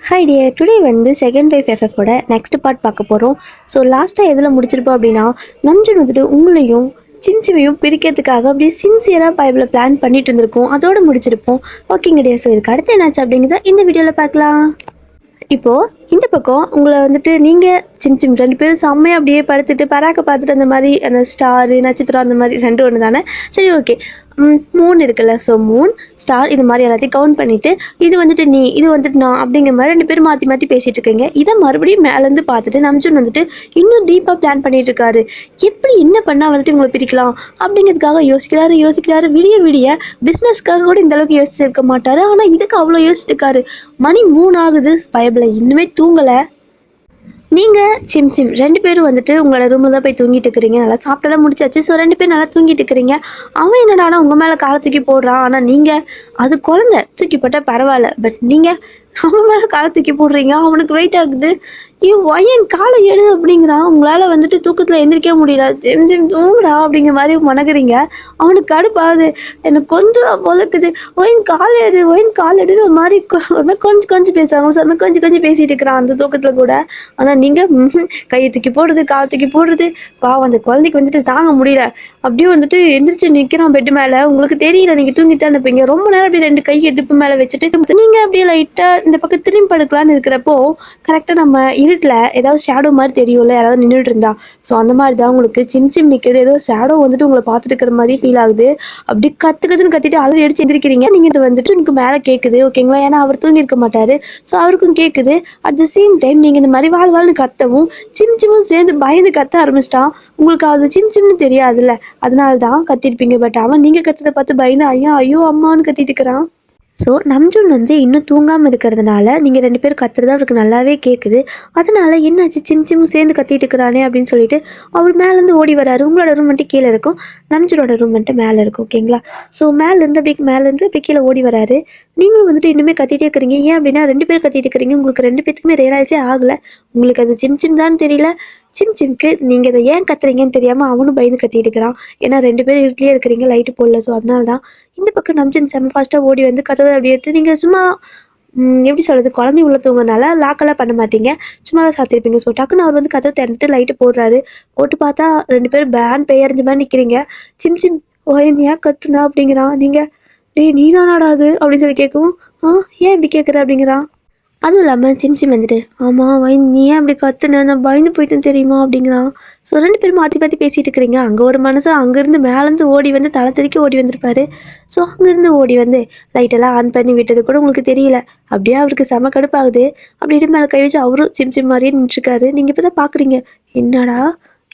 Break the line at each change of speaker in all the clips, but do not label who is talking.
Hi dear, today வந்து second wife எஃப்எஃபோட next part பார்க்க போகிறோம். ஸோ லாஸ்ட்டாக எதில் முடிச்சிருப்போம் அப்படின்னா, நம்ஜன் வந்துட்டு உங்களையும் சிம்சிமையும் பிரிக்கிறதுக்காக அப்படியே சின்சியராக பைபிளை பிளான் பண்ணிட்டு இருந்திருக்கோம். அதோட முடிச்சிருப்போம். ஓகேங்க டியர், ஸோ இதுக்கு அடுத்து என்னாச்சு அப்படிங்கிறத இந்த வீடியோவில் பார்க்கலாம். இப்போது இந்த பக்கம் உங்களை வந்துட்டு நீங்கள் சிம் ரெண்டு பேரும் செம்மையாக அப்படியே படுத்துட்டு பராக்க பார்த்துட்டு அந்த மாதிரி அந்த ஸ்டாரு நட்சத்திரம் அந்த மாதிரி ரெண்டு ஒன்று தானே. சரி, ஓகே. மூன் இருக்குல்ல, ஸோ மூன் ஸ்டார் இது மாதிரி எல்லாத்தையும் கவுண்ட் பண்ணிவிட்டு இது வந்துட்டு நீ, இது வந்துட்டு நான் அப்படிங்கிற மாதிரி ரெண்டு பேரும் மாற்றி மாற்றி பேசிகிட்டு இருக்கீங்க. இதை மறுபடியும் மேலேருந்து பார்த்துட்டு நம்ஜன் வந்துட்டு இன்னும் டீப்பாக பிளான் பண்ணிட்டு இருக்காரு. எப்படி என்ன பண்ணால் வந்துட்டு உங்களை பிரிக்கலாம் அப்படிங்கிறதுக்காக யோசிக்கிறாரு. விடிய பிஸ்னஸ்க்காக கூட இந்த அளவுக்கு யோசிச்சிருக்க மாட்டார். ஆனால் இதுக்கு அவ்வளோ யோசிச்சுருக்காரு. மணி 3 ஆகுது, பைபிளை இன்னுமே தூங்கலை. நீங்கள் சிம் ரெண்டு பேரும் வந்துட்டு உங்களோட ரூமில் தான் போய் தூங்கிட்டு இருக்கிறீங்க. நல்லா சாப்பிட்டெல்லாம் முடிச்சாச்சு. ஸோ ரெண்டு பேரும் நல்லா தூங்கிட்டு இருக்கிறீங்க. அவன் என்னடானா உங்கள் மேலே காலை தூக்கி போடுறான். ஆனால் நீங்கள் அது குழந்தை தூக்கி போட்டால் பரவாயில்ல, பட் நீங்கள் அவன் மேலே காலை தூக்கி போடுறீங்க. அவனுக்கு வெயிட் ஆகுது. என் காலை எடு அப்படிங்கிறான். உங்களால் வந்துட்டு தூக்கத்தில் எந்திரிக்க முடியல. தூங்குடா அப்படிங்கிற மாதிரி மணக்குறீங்க. அவனுக்கு கடுப்பாகுது. எனக்கு கொஞ்சம் பொழுக்குது. காலை எடுன்னு ஒரு மாதிரி கொஞ்சம் பேசுவாங்க. ஸோ கொஞ்சம் பேசிட்டு இருக்கிறான் அந்த தூக்கத்தில் கூட. ஆனால் நீங்கள் கையை தூக்கி போடுறது, காலை தூக்கி போடுறது. பாவம் அந்த குழந்தைக்கு வந்துட்டு தாங்க முடியல. அப்படியே வந்துட்டு எந்திரிச்சு நிற்கிறான் பெட்டு மேலே. உங்களுக்கு தெரியல, நீங்கள் தூங்கிட்டு தான் இருப்பீங்க. ரொம்ப நேரம் அப்படியே ரெண்டு கை இடுப்பு மேலே வச்சுட்டு நீங்கள் அப்படியே லைட்டாக இந்த பக்கம் திரும்பி படுக்கலான்னு இருக்கிறப்போ கரெக்டாக நம்ம இருட்டில் ஏதாவது ஷேடோ மாதிரி தெரியும்ல, யாராவது நின்றுட்டு இருந்தா. ஸோ அந்த மாதிரி தான் உங்களுக்கு சிம் நிற்கிறது. ஏதோ ஷேடோ வந்துட்டு உங்களை பார்த்துட்டு இருக்கிற மாதிரி ஃபீல் ஆகுது. அப்படி கத்துன்னு கத்திட்டு அலறி அடிச்சு எந்திரிக்கிறீங்க. நீங்கள் இது வந்துட்டு எனக்கு மேலே கேட்குது, ஓகேங்களா? ஏன்னா அவர் தூங்கி இருக்க மாட்டார். ஸோ அவருக்கும் கேட்குது. அட் த சேம் டைம் நீங்கள் இந்த மாதிரி வாழ்னு கத்தவும் சிம்மும் சேர்ந்து பயந்து கத்த ஆரம்பிச்சிட்டான். உங்களுக்கு அது சிம்னு தெரியாதுல்ல, அதனால தான் கத்திருப்பீங்க. பட் அவன் நீங்கள் கத்ததை பார்த்து பயந்து ஐயோ அம்மான்னு கத்திட்டு இருக்கிறான். ஸோ நம்ஜன் வந்து இன்னும் தூங்காமல் இருக்கிறதுனால நீங்கள் ரெண்டு பேரும் கத்துறது அவருக்கு நல்லாவே கேட்குது. அதனால் என்னாச்சு சிம் சேர்ந்து கத்திட்டு இருக்கிறானே அப்படின்னு சொல்லிட்டு அவர் மேலேருந்து ஓடி வராரு. உங்களோட ரூம் வந்துட்டு கீழே இருக்கும், நம்ஜனோட ரூம் வந்துட்டு மேலே இருக்கும், ஓகேங்களா? ஸோ மேலேருந்து அப்படி கீழே ஓடி வராரு. நீங்களும் வந்துட்டு இன்னுமே கத்திட்டே இருக்கிறீங்க. ஏன் அப்படின்னா ரெண்டு பேர் கத்திட்டு இருக்கிறீங்க. உங்களுக்கு ரெண்டு பேருக்குமே ரியலைஸே ஆகலை. உங்களுக்கு அது சிம் தான் தெரியல. சிம்க்கு நீங்கள் இதை ஏன் கத்துறீங்கன்னு தெரியாமல் அவனும் பயந்து கத்திட்டு இருக்கிறான். ஏன்னா ரெண்டு பேரும் இருட்டிலே இருக்கிறீங்க, லைட்டு போடல. ஸோ அதனால தான் இந்த பக்கம் நம்ஜன் செம்ம ஃபாஸ்ட்டாக ஓடி வந்து கதவை அப்படி எடுத்து நீங்கள் சும்மா எப்படி சொல்கிறது, குழந்தை உள்ள தூங்கினால லாக்கெல்லாம் பண்ண மாட்டீங்க, சும்மா தான் சாத்திருப்பீங்க. ஸோ டக்குன்னு அவர் வந்து கதவை திறந்துட்டு லைட்டு போடுறாரு. போட்டு பார்த்தா ரெண்டு பேரும் பேன் பெயர்ஞ்ச மாதிரி நிற்கிறீங்க. சிம் ஏன் கத்துனா அப்படிங்கிறான். நீங்கள் டேய் நீ தானாடா அது அப்படின்னு சொல்லி கேட்கவும் ஏன் இப்படி கேட்குற அப்படிங்கிறான். அதுவும் இல்லாமல் சிம் வந்துட்டு ஆமாம் நீ ஏன் அப்படி கத்துன, நான் பயந்து போயிட்டேன்னு தெரியுமா அப்படிங்கிறான். ஸோ ரெண்டு பேரும் மாற்றி பேசிகிட்டு இருக்கிறீங்க. அங்கே ஒரு மனசு அங்கேருந்து மேலேருந்து ஓடி வந்து தலை தெறிக்க ஓடி வந்திருப்பாரு. ஸோ அங்கேருந்து ஓடி வந்து லைட்டெல்லாம் ஆன் பண்ணி விட்டது கூட உங்களுக்கு தெரியல. அப்படியே அவருக்கு செம கடுப்பாகுது. அப்படி மேலே கை வச்சு அவரும் சிம் மாதிரியே நின்றுருக்காரு. நீங்கள் இப்போ தான் பார்க்குறீங்க, என்னடா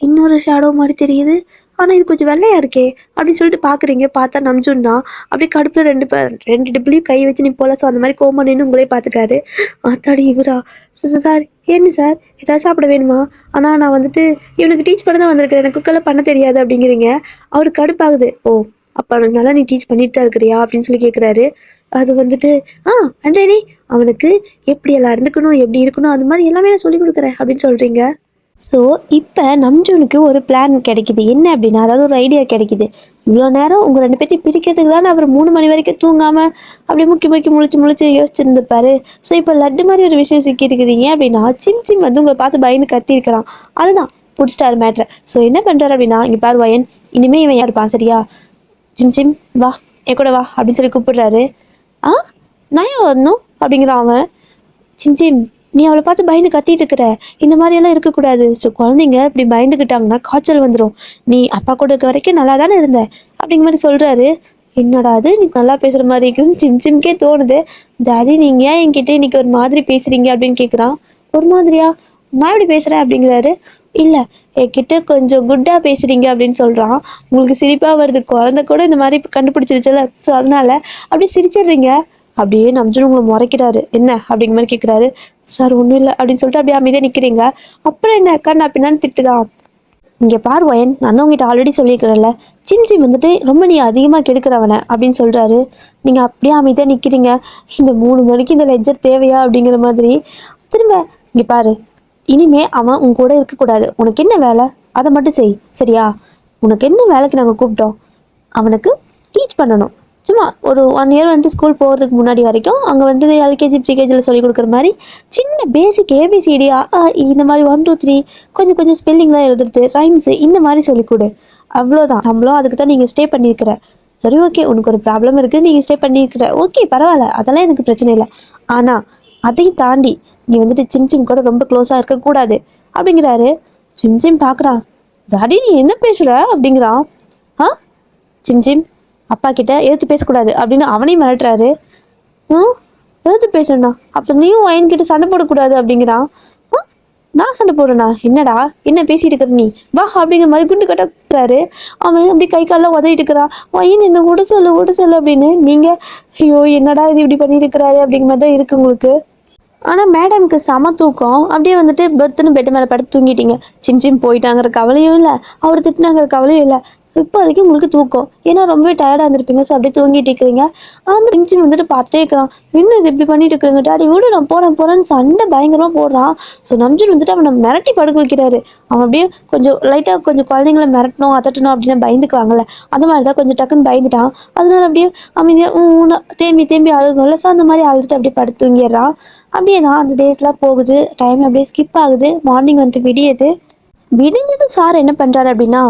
இன்னொரு ஷேடோ மாதிரி தெரியுது, ஆனால் இது கொஞ்சம் வெள்ளையா இருக்கே அப்படின்னு சொல்லிட்டு பார்க்குறீங்க. பார்த்தா நம்ஜன் தான். அப்படியே கடுப்பில் ரெண்டு டிப்லையும் கை வச்சு நிற்போல. ஸோ அந்த மாதிரி கோமா நின்று உங்களே பார்த்துட்டாரு. ஆத்தாடி இவரா சார், என்ன சார் ஏதாவது சாப்பிட வேணுமா? ஆனால் நான் வந்துட்டு இவனுக்கு டீச் பண்ண தான் வந்திருக்கிறேன், எனக்கு குக்கெல்லாம் பண்ண தெரியாது அப்படிங்கிறீங்க. அவருக்கு கடுப்பாகுது. ஓ அப்போ அவனுக்கு நல்லா நீ டீச் பண்ணிட்டு தான் இருக்கிறியா அப்படின்னு சொல்லி கேட்குறாரு. அது வந்துட்டு அண்டேனி அவனுக்கு எப்படி எல்லாம் இருந்துக்கணும், எப்படி இருக்கணும், அது மாதிரி எல்லாமே நான் சொல்லிக் கொடுக்குறேன் அப்படின்னு சொல்கிறீங்க. ஸோ இப்போ நம்ஜனுக்கு ஒரு பிளான் கிடைக்குது. என்ன அப்படின்னா, அதாவது ஒரு ஐடியா கிடைக்குது. இவ்வளோ நேரம் உங்கள் ரெண்டு பேர்த்தையும் பிரிக்கிறதுக்கு தானே அவர் 3 மணி வரைக்கும் தூங்காமல் அப்படி முக்கி முழிச்சு யோசிச்சுருந்துப்பாரு. ஸோ இப்போ லட்டு மாதிரி ஒரு விஷயம் சிக்கியிருக்குது. ஏன் அப்படின்னா சிம் வந்து உங்களை பார்த்து பயந்து கத்திருக்கிறான். அதுதான் பிடிச்சிட்டாரு மேட்ரை. ஸோ என்ன பண்ணுறாரு அப்படின்னா, இங்கே பாரு வயன், இனிமேல் இவன் யாருப்பான் சரியா? சிம் வா என் கூட வா அப்படின்னு சொல்லி கூப்பிடுறாரு. நான் ஏன் வரணும் அப்படிங்கிறான் அவன். சிம் நீ அவளை பார்த்து பயந்து கத்திட்டு இருக்கிற, இந்த மாதிரியெல்லாம் இருக்கக்கூடாது. ஸோ குழந்தைங்க இப்படி பயந்துக்கிட்டாங்கன்னா காய்ச்சல் வந்துடும். நீ அப்பா கூட இருக்க வரைக்கும் நல்லா தானே இருந்த அப்படிங்கிற மாதிரி சொல்கிறாரு. என்னடா அது நீ நல்லா பேசுகிற மாதிரி இருக்குதுன்னு சிம்கே தோணுது. டாடி நீங்கள் ஏன் என்கிட்ட இன்னைக்கு ஒரு மாதிரி பேசுகிறீங்க அப்படின்னு கேட்குறான். ஒரு மாதிரியா? நான் எப்படி பேசுகிறேன் அப்படிங்கிறாரு. இல்லை என்கிட்ட கொஞ்சம் குட்டாக பேசுகிறீங்க அப்படின்னு சொல்கிறான். உங்களுக்கு சிரிப்பாக வருது. குழந்தை கூட இந்த மாதிரி கண்டுபிடிச்சிருச்சுல. ஸோ அதனால அப்படியே சிரிச்சிடுறீங்க. அப்படியே நம்ஜன் உங்களை முறைக்கிறாரு. என்ன அப்படிங்கிற மாதிரி கேட்குறாரு. சார் ஒன்றும் இல்லை அப்படின்னு சொல்லிட்டு அப்படியே அமைதியாக நிற்கிறீங்க. அப்புறம் என்ன கண்ணா பின்னான்னு திட்டுதான். இங்கே பார் வயன், நான் தான் உங்ககிட்ட ஆல்ரெடி சொல்லியிருக்கிறேன்ல, சிம் வந்துட்டு ரொம்ப நீ அதிகமாக கெடுக்கிறவனை அப்படின்னு சொல்கிறாரு. நீங்கள் அப்படியே அமைதியாக நிற்கிறீங்க. இந்த 3 மணிக்கு இந்த லெஜர் தேவையா அப்படிங்கிற மாதிரி. திரும்ப இங்கே பாரு, இனிமே அவன் உங்க கூட இருக்கக்கூடாது. உனக்கு என்ன வேலை அதை மட்டும் செய் சரியா? உனக்கு என்ன வேலைக்கு நாங்கள் கூப்பிட்டோம்? அவனுக்கு டீச் பண்ணணும். சும்மா ஒரு 1 இயர் வந்துட்டு ஸ்கூல் போகிறதுக்கு முன்னாடி வரைக்கும் அங்கே வந்து எல்கேஜி ப்ரீகேஜியில் சொல்லி கொடுக்குற மாதிரி சின்ன பேசிக் ஏபிசிடி இந்த மாதிரி 1 2 3 கொஞ்சம் கொஞ்சம் ஸ்பெல்லிங்லாம் எழுதுறது ரைம்ஸு இந்த மாதிரி சொல்லிக் கொடு. அவ்வளோதான் சம்பளம். அதுக்கு தான் நீங்கள் ஸ்டே பண்ணியிருக்கிற. சரி ஓகே, உனக்கு ஒரு ப்ராப்ளம் இருக்குது, நீங்கள் ஸ்டே பண்ணியிருக்கிற, ஓகே பரவாயில்ல, அதெல்லாம் எனக்கு பிரச்சனை இல்லை. ஆனால் அதையும் தாண்டி நீ வந்துட்டு சிம் கூட ரொம்ப க்ளோஸாக இருக்கக்கூடாது அப்படிங்கிறாரு. சிம் பார்க்குறான். டாடி நீ என்ன பேசுகிற அப்படிங்கிறான். ஆ சிம் அப்பா கிட்ட எதிர்த்து பேசக்கூடாது அப்படின்னு அவனையும் மிரட்டுறாரு. ம் எதிர்த்து பேசுறேண்ணா அப்போ நீயும் என்கிட்ட சண்டை போடக்கூடாது அப்படிங்கிறான். நான் சண்டை போடுறேண்ணா? என்னடா என்ன பேசிட்டு இருக்கிற நீ, வா அப்படிங்கிற மாதிரி குண்டு கட்டுறாரு. அவன் அப்படி கை காலெல்லாம் உதவிட்டு இருக்கிறான். வயின் இந்த விட சொல்லு அப்படின்னு. நீங்கள் ஐயோ என்னடா இது இப்படி பண்ணிட்டு இருக்கிறாரு அப்படிங்கிற மாதிரி தான் இருக்கு உங்களுக்கு. ஆனால் மேடம்க்கு செம தூக்கம். அப்படியே வந்துட்டு பெத்துன்னு பெட்டு மேலே படுத்து தூங்கிட்டீங்க. சிம் போயிட்டாங்கிற கவலையும் இல்லை, அவர் திட்டினாங்கிற கவலையும் இல்லை. இப்போதைக்கு உங்களுக்கு தூக்கம், ஏன்னா ரொம்பவே டயர்டாக இருந்திருப்பீங்க. ஸோ அப்படியே தூங்கிட்டு இருக்கிறீங்க. அந்த சிம் வந்துட்டு பார்த்துட்டே இருக்கிறான். இன்னும் இது இப்படி பண்ணிட்டு இருக்கிறீங்க டாடி, விடு நான் போகிறேன்னு சண்டை பயங்கரமாக போடுறான். ஸோ நம்ஜன் வந்துட்டு அவனை மிரட்டி படுக்க வைக்கிறாரு. அவன் அப்படியே கொஞ்சம் லைட்டாக கொஞ்சம் குழந்தைங்கள மிரட்டணும் அதட்டணும் அப்படின்னு பயந்துக்குவாங்கல்ல, அந்த மாதிரி தான் கொஞ்சம் டக்குன்னு பயந்துட்டான். அதனால அப்படியே அமைதியாக தேம்பி அழுகும்ல, ஸோ அந்த மாதிரி அழுதுட்டு அப்படியே படுத்து தூங்கிடுறான். அப்படியே தான் அந்த டேஸ்லாம் போகுது. டைம் அப்படியே ஸ்கிப் ஆகுது. மார்னிங் வந்துட்டு விடியுது. விடிஞ்சது சார் என்ன பண்ணுறாரு அப்படின்னா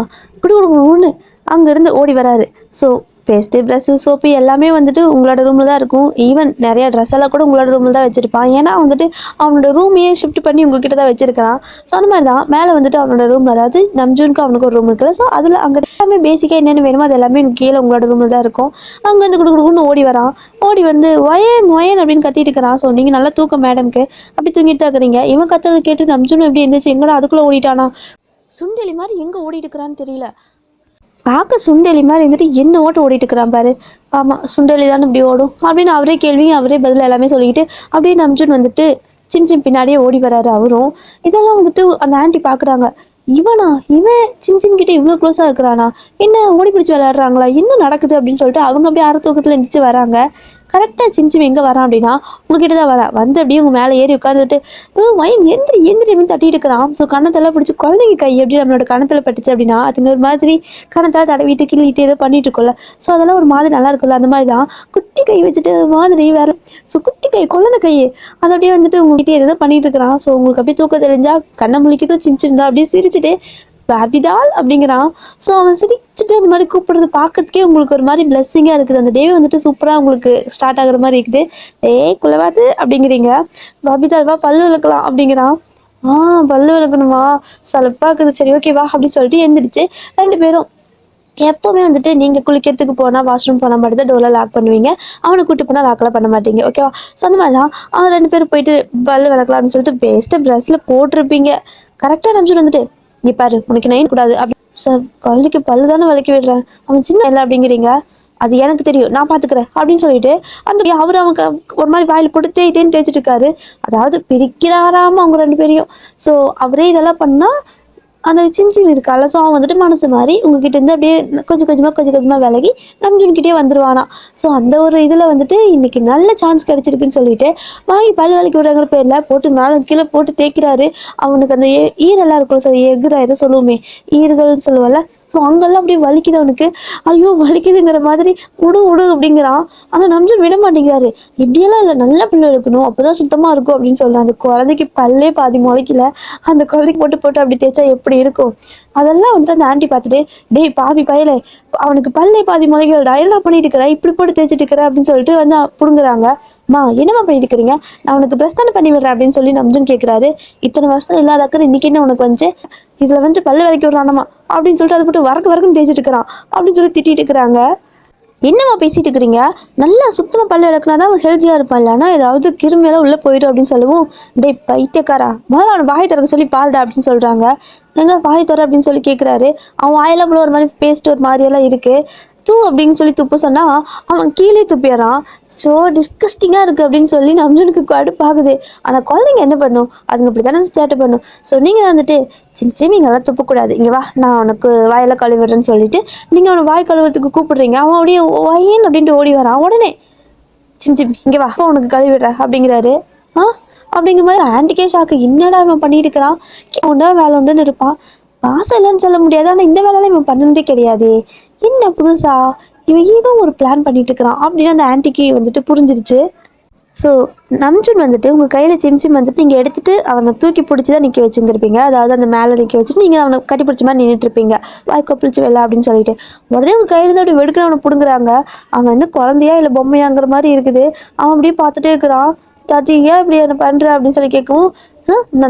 குடுகுடுன்னு அங்கேருந்து ஓடி வராரு. ஸோ பேஸ்ட்டு ப்ரஷ்ஷு சோப்பு எல்லாமே வந்துட்டு உங்களோட ரூமில் தான் இருக்கும். ஈவன் நிறையா ட்ரெஸ் எல்லாம் கூட உங்களோட ரூமில் தான் வச்சுருப்பான். ஏன்னா வந்துட்டு அவனோட ரூமையே ஷிஃப்ட் பண்ணி உங்ககிட்ட தான் வச்சுருக்கான். ஸோ அந்த மாதிரி தான் மேலே வந்துட்டு அவனோட ரூம், அதாவது நம்ஜூனுக்கு அவனுக்கு ஒரு ரூம் இருக்குல்ல, ஸோ அதில் அங்கே எல்லாமே பேசிக்காக என்னென்ன வேணுமோ அது எல்லாமே கீழே உங்களோட ரூமில் தான் இருக்கும். அங்கேருந்து குடுகுடுன்னு ஓடி வரான். ஓடி வந்து ஒயன் அப்படின்னு கத்திட்டு இருக்கிறான். ஸோ நீங்கள் நல்லா தூக்கம் மேடம்க்கு, அப்படி தூங்கிட்டு தான் இருக்கிறீங்க. இவன் கத்துறது கேட்டு நம்ஜூன் எப்படி இருந்துச்சு, எங்கடா அதுக்குள்ளே ஓடிட்டானா, சுண்டெலி மாதிரி எங்கே ஓடிட்டு இருக்கிறான்னு தெரியல. பார்க்க சுண்டெலி மாதிரி இருந்துட்டு என்ன ஓட்ட ஓடிட்டு இருக்கிறான் பாரு. ஆமாம் சுண்டெலி தானே இப்படி ஓடும் அப்படின்னு அவரே கேள்வியும் அவரே பதில் எல்லாமே சொல்லிக்கிட்டு அப்படியே நம்ஜூன் வந்துட்டு சிம் பின்னாடியே ஓடி வராரு அவரும். இதெல்லாம் வந்துட்டு அந்த ஆண்டி பார்க்குறாங்க. இவன் சிம் கிட்ட இவ்வளோ க்ளோஸாக இருக்கிறானா, என்ன ஓடி பிடிச்சி விளையாடுறாங்களா, என்ன நடக்குது அப்படின்னு சொல்லிட்டு அவங்க அப்படியே அரை தூக்கத்தில் எந்திரிச்சு வராங்க. கரெக்டாக சிம் எங்கே வரான் அப்படின்னா உங்ககிட்ட தான் வரேன். வந்து அப்படியே உங்கள் மேலே ஏறி உட்காந்துட்டு வயின் எந்திரி அப்படின்னு தட்டிட்டு இருக்கிறான். ஸோ கணத்தெல்லாம் பிடிச்சி குழந்தைங்க கை எப்படி நம்மளோட கணத்தில் பட்டுச்சு அப்படின்னா அதுங்க ஒரு மாதிரி கணத்தில் தடவிட்டு கிள்ளிட்டு ஏதோ பண்ணிட்டு இருக்கோம்ல, ஸோ அதெல்லாம் ஒரு மாதிரி நல்லா இருக்குல்ல, அந்த மாதிரி தான் குட்டி கை வச்சுட்டு மாதிரி வேற. ஸோ குட்டி கை குழந்தை கை அதை அப்படியே வந்துட்டு உங்ககிட்ட ஏதோ பண்ணிட்டு இருக்கிறான். ஸோ உங்களுக்கு அப்படியே தூக்கம் தெரிஞ்சா கண்ணை முழிக்கதான் சிம் தான் அப்படியே சிரிச்சுட்டு பாபிதால் அப்படிங்கிறான். ஸோ அவன் சிரிச்சுட்டு அந்த மாதிரி கூப்பிடுறது பார்க்கறதுக்கே உங்களுக்கு ஒரு மாதிரி பிளஸ்ஸிங்காக இருக்குது. அந்த டே வந்துட்டு சூப்பராக உங்களுக்கு ஸ்டார்ட் ஆகுற மாதிரி இருக்குது. குலவாத்து அப்படிங்கிறீங்க. பாபிதால் வா பல்லு விளக்கலாம் அப்படிங்கிறான். பல்லு விளக்கணுமா, சலப்பாக இருக்குது, சரி ஓகேவா அப்படின்னு சொல்லிட்டு எழுந்திரிச்சு 2 பேரும் எப்போவுமே வந்துட்டு நீங்கள் குளிக்கிறதுக்கு போனால் வாஷ்ரூம் போனால் மட்டும் தான் டோரில் லாக் பண்ணுவீங்க. அவனை கூப்பிட்டு போனால் லாக்கெல்லாம் பண்ண மாட்டீங்க, ஓகேவா? ஸோ அந்த மாதிரி தான் அவன் 2 பேரும் போயிட்டு பல்லு விளக்கலாம்னு சொல்லிட்டு பெஸ்ட்டு ப்ரஷ்ஷில் போட்டிருப்பீங்க. கரெக்டாக நினச்சிட்டு வந்துட்டு நீ பாரு உனக்கு நைன் கூடாது அப்படி. சார் குழந்தைக்கு பல்லு தானே விளக்கி விடுறேன், அவன் சின்ன இல்லை அப்படிங்கிறீங்க. அது எனக்கு தெரியும், நான் பார்த்துக்கிறேன் அப்படின்னு சொல்லிட்டு அந்த அவர் அவங்க ஒரு மாதிரி வாயில் போட்டு தேய்ச்சிட்டு இருக்காரு. அதாவது பிரிக்கிறாராம அவங்க 2 பேரையும். ஸோ அவரே இதெல்லாம் பண்ணால் அந்த சிம் இருக்கால, ஸோ அவன் வந்துட்டு மனசு மாதிரி உங்ககிட்ட இருந்து அப்படியே கொஞ்சம் கொஞ்சமாக விலகி நம்ஜூன்கிட்டே வந்துடுவானா. ஸோ அந்த ஒரு இதில் வந்துட்டு இன்னைக்கு நல்ல சான்ஸ் கிடச்சிருக்குன்னு சொல்லிட்டு வாங்கி பல் விளக்கி விடுறங்கிற பேரில் போட்டு மேலே கீழே போட்டு தேய்க்கிறாரு. அவனுக்கு அந்த ஈரெல்லாம் இருக்கும், ஸோ எகுரா எதை சொல்லுவோமே ஈர்கள்னு சொல்லுவல, ஸோ அங்கெல்லாம் அப்படியே வலிக்குது அவனுக்கு. ஐயோ வலிக்குதுங்கிற மாதிரி விடு அப்படிங்கிறான். ஆனால் நம்ஜூன் விட மாட்டேங்கிறாரு. இப்படியெல்லாம் இல்லை, நல்லா பல்லு விளக்கணும், அப்போதான் சுத்தமாக இருக்கும் அப்படின்னு சொல்லலாம். அந்த குழந்தைக்கு பல்லே பாதி முளைக்கல, அந்த குழந்தைக்கு போட்டு அப்படி தேய்ச்சா எப்படி இருக்கும். அதெல்லாம் வந்துட்டு அந்த ஆண்டி பார்த்துட்டு டேய் பாவி பயலே, அவனுக்கு பல்லே பாதி முளைக்கிறடா, என்ன பண்ணிட்டு இருக்கிற, இப்படி போட்டு தேய்ச்சிட்டு இருக்கிற அப்படின்னு சொல்லிட்டு வந்து புடுங்குறாங்க. என்னம்மா பண்ணிட்டு இருக்கிறீங்க, நான் உனக்கு பிரஸ் தானே பண்ணி விடுறேன் அப்படின்னு சொல்லி நம்ஜூன் கேட்குறாரு. இத்தனை வருஷம் இல்லாத அக்கறை இன்னைக்கு என்ன உனக்கு வந்து இதில் வந்து பல்லு விளக்கி விடுறானமா அப்படின்னு சொல்லிட்டு அதை போட்டு வரக்குன்னு தேய்ச்சிட்டு இருக்கிறான் அப்படின்னு சொல்லி திட்டிட்டு இருக்கிறாங்க. என்னம்மா பேசிட்டு இருக்கிறீங்க, நல்லா சுத்தமாக பல்லு விளக்குனா தான் அவன் ஹெல்த்தியாக இருப்பான், இல்லைன்னா ஏதாவது கிருமியெல்லாம் உள்ளே போயிடும் அப்படின்னு சொல்லவும் டேய் பைத்தியக்காரா முதல்ல அவனை வாய் திறக்க சொல்லி பாருடா அப்படின்னு சொல்கிறாங்க. எங்க வாய் தர அப்படின்னு சொல்லி கேட்குறாரு. அவன் வாயெல்லாம் கூட ஒரு மாதிரி பேஸ்ட் ஒரு மாதிரியெல்லாம் இருக்குது. அப்படின்னு சொல்லி துப்பு சொன்னால் அவன் கீழே துப்பிடுறான். ஸோ டிஸ்கஸ்டிங்காக இருக்குது அப்படின்னு சொல்லி நம்ஜனுக்கு கடுப்பாகுது. ஆனால் குழந்தைங்க என்ன பண்ணும், அதுங்க அப்படி தானே சேட்டை பண்ணும். ஸோ நீங்கள் வந்துட்டு சிம் இங்கெல்லாம் துப்பக்கூடாது, இங்கே வா நான் உனக்கு வாயெல்லாம் கழுவிடுறேன்னு சொல்லிட்டு நீங்கள் அவனை வாய் கழுவுறதுக்கு கூப்பிடுறீங்க. அவன் அப்படியே வயன் அப்படின்ட்டு ஓடி வரான். உடனே சிம் இங்கே வா அப்போ உனக்கு கழுவிடுற அப்படிங்கிறாரு. அப்படிங்கிற மாதிரி ஆண்டிக்கே ஷாக்கு, என்னடா இவன் பண்ணிட்டு இருக்கிறான், உண்டா வேலை உண்டுன்னு இருப்பான். பாசம் இல்லைன்னு சொல்ல முடியாது, ஆனால் இந்த வேலைலாம் இவன் பண்ணதே கிடையாது, என்ன புதுசா இவன் ஏதோ ஒரு பிளான் பண்ணிட்டு இருக்கிறான் அப்படின்னு அந்த ஆன்ட்டிக்கு வந்துட்டு புரிஞ்சிருச்சு. ஸோ நம்ஜுன் வந்துட்டு உங்கள் கையில் சிம்சிம் வந்துட்டு நீங்கள் எடுத்துகிட்டு அவனை தூக்கி பிடிச்சி தான் நிற்க வச்சுருந்துருப்பீங்க. அதாவது அந்த மேலே நிற்க வச்சுட்டு நீங்கள் அவனை கட்டி பிடிச்ச மாதிரி நின்றுட்டுருப்பீங்க, வாய் கொப்பளிச்சு வெள்ள அப்படின்னு சொல்லிட்டு. உடனே உங்கள் கையிலேருந்து அப்படி வெடுக்கிற அவனை பிடுங்குறாங்க. அவன் என்ன குழந்தையா இல்லை பொம்மையாங்கிற மாதிரி இருக்குது. அவன் அப்படியே பார்த்துட்டே இருக்கிறான். தாச்சி ஏன் இப்படி என்ன பண்ணுற அப்படின்னு சொல்லி கேட்கவும்,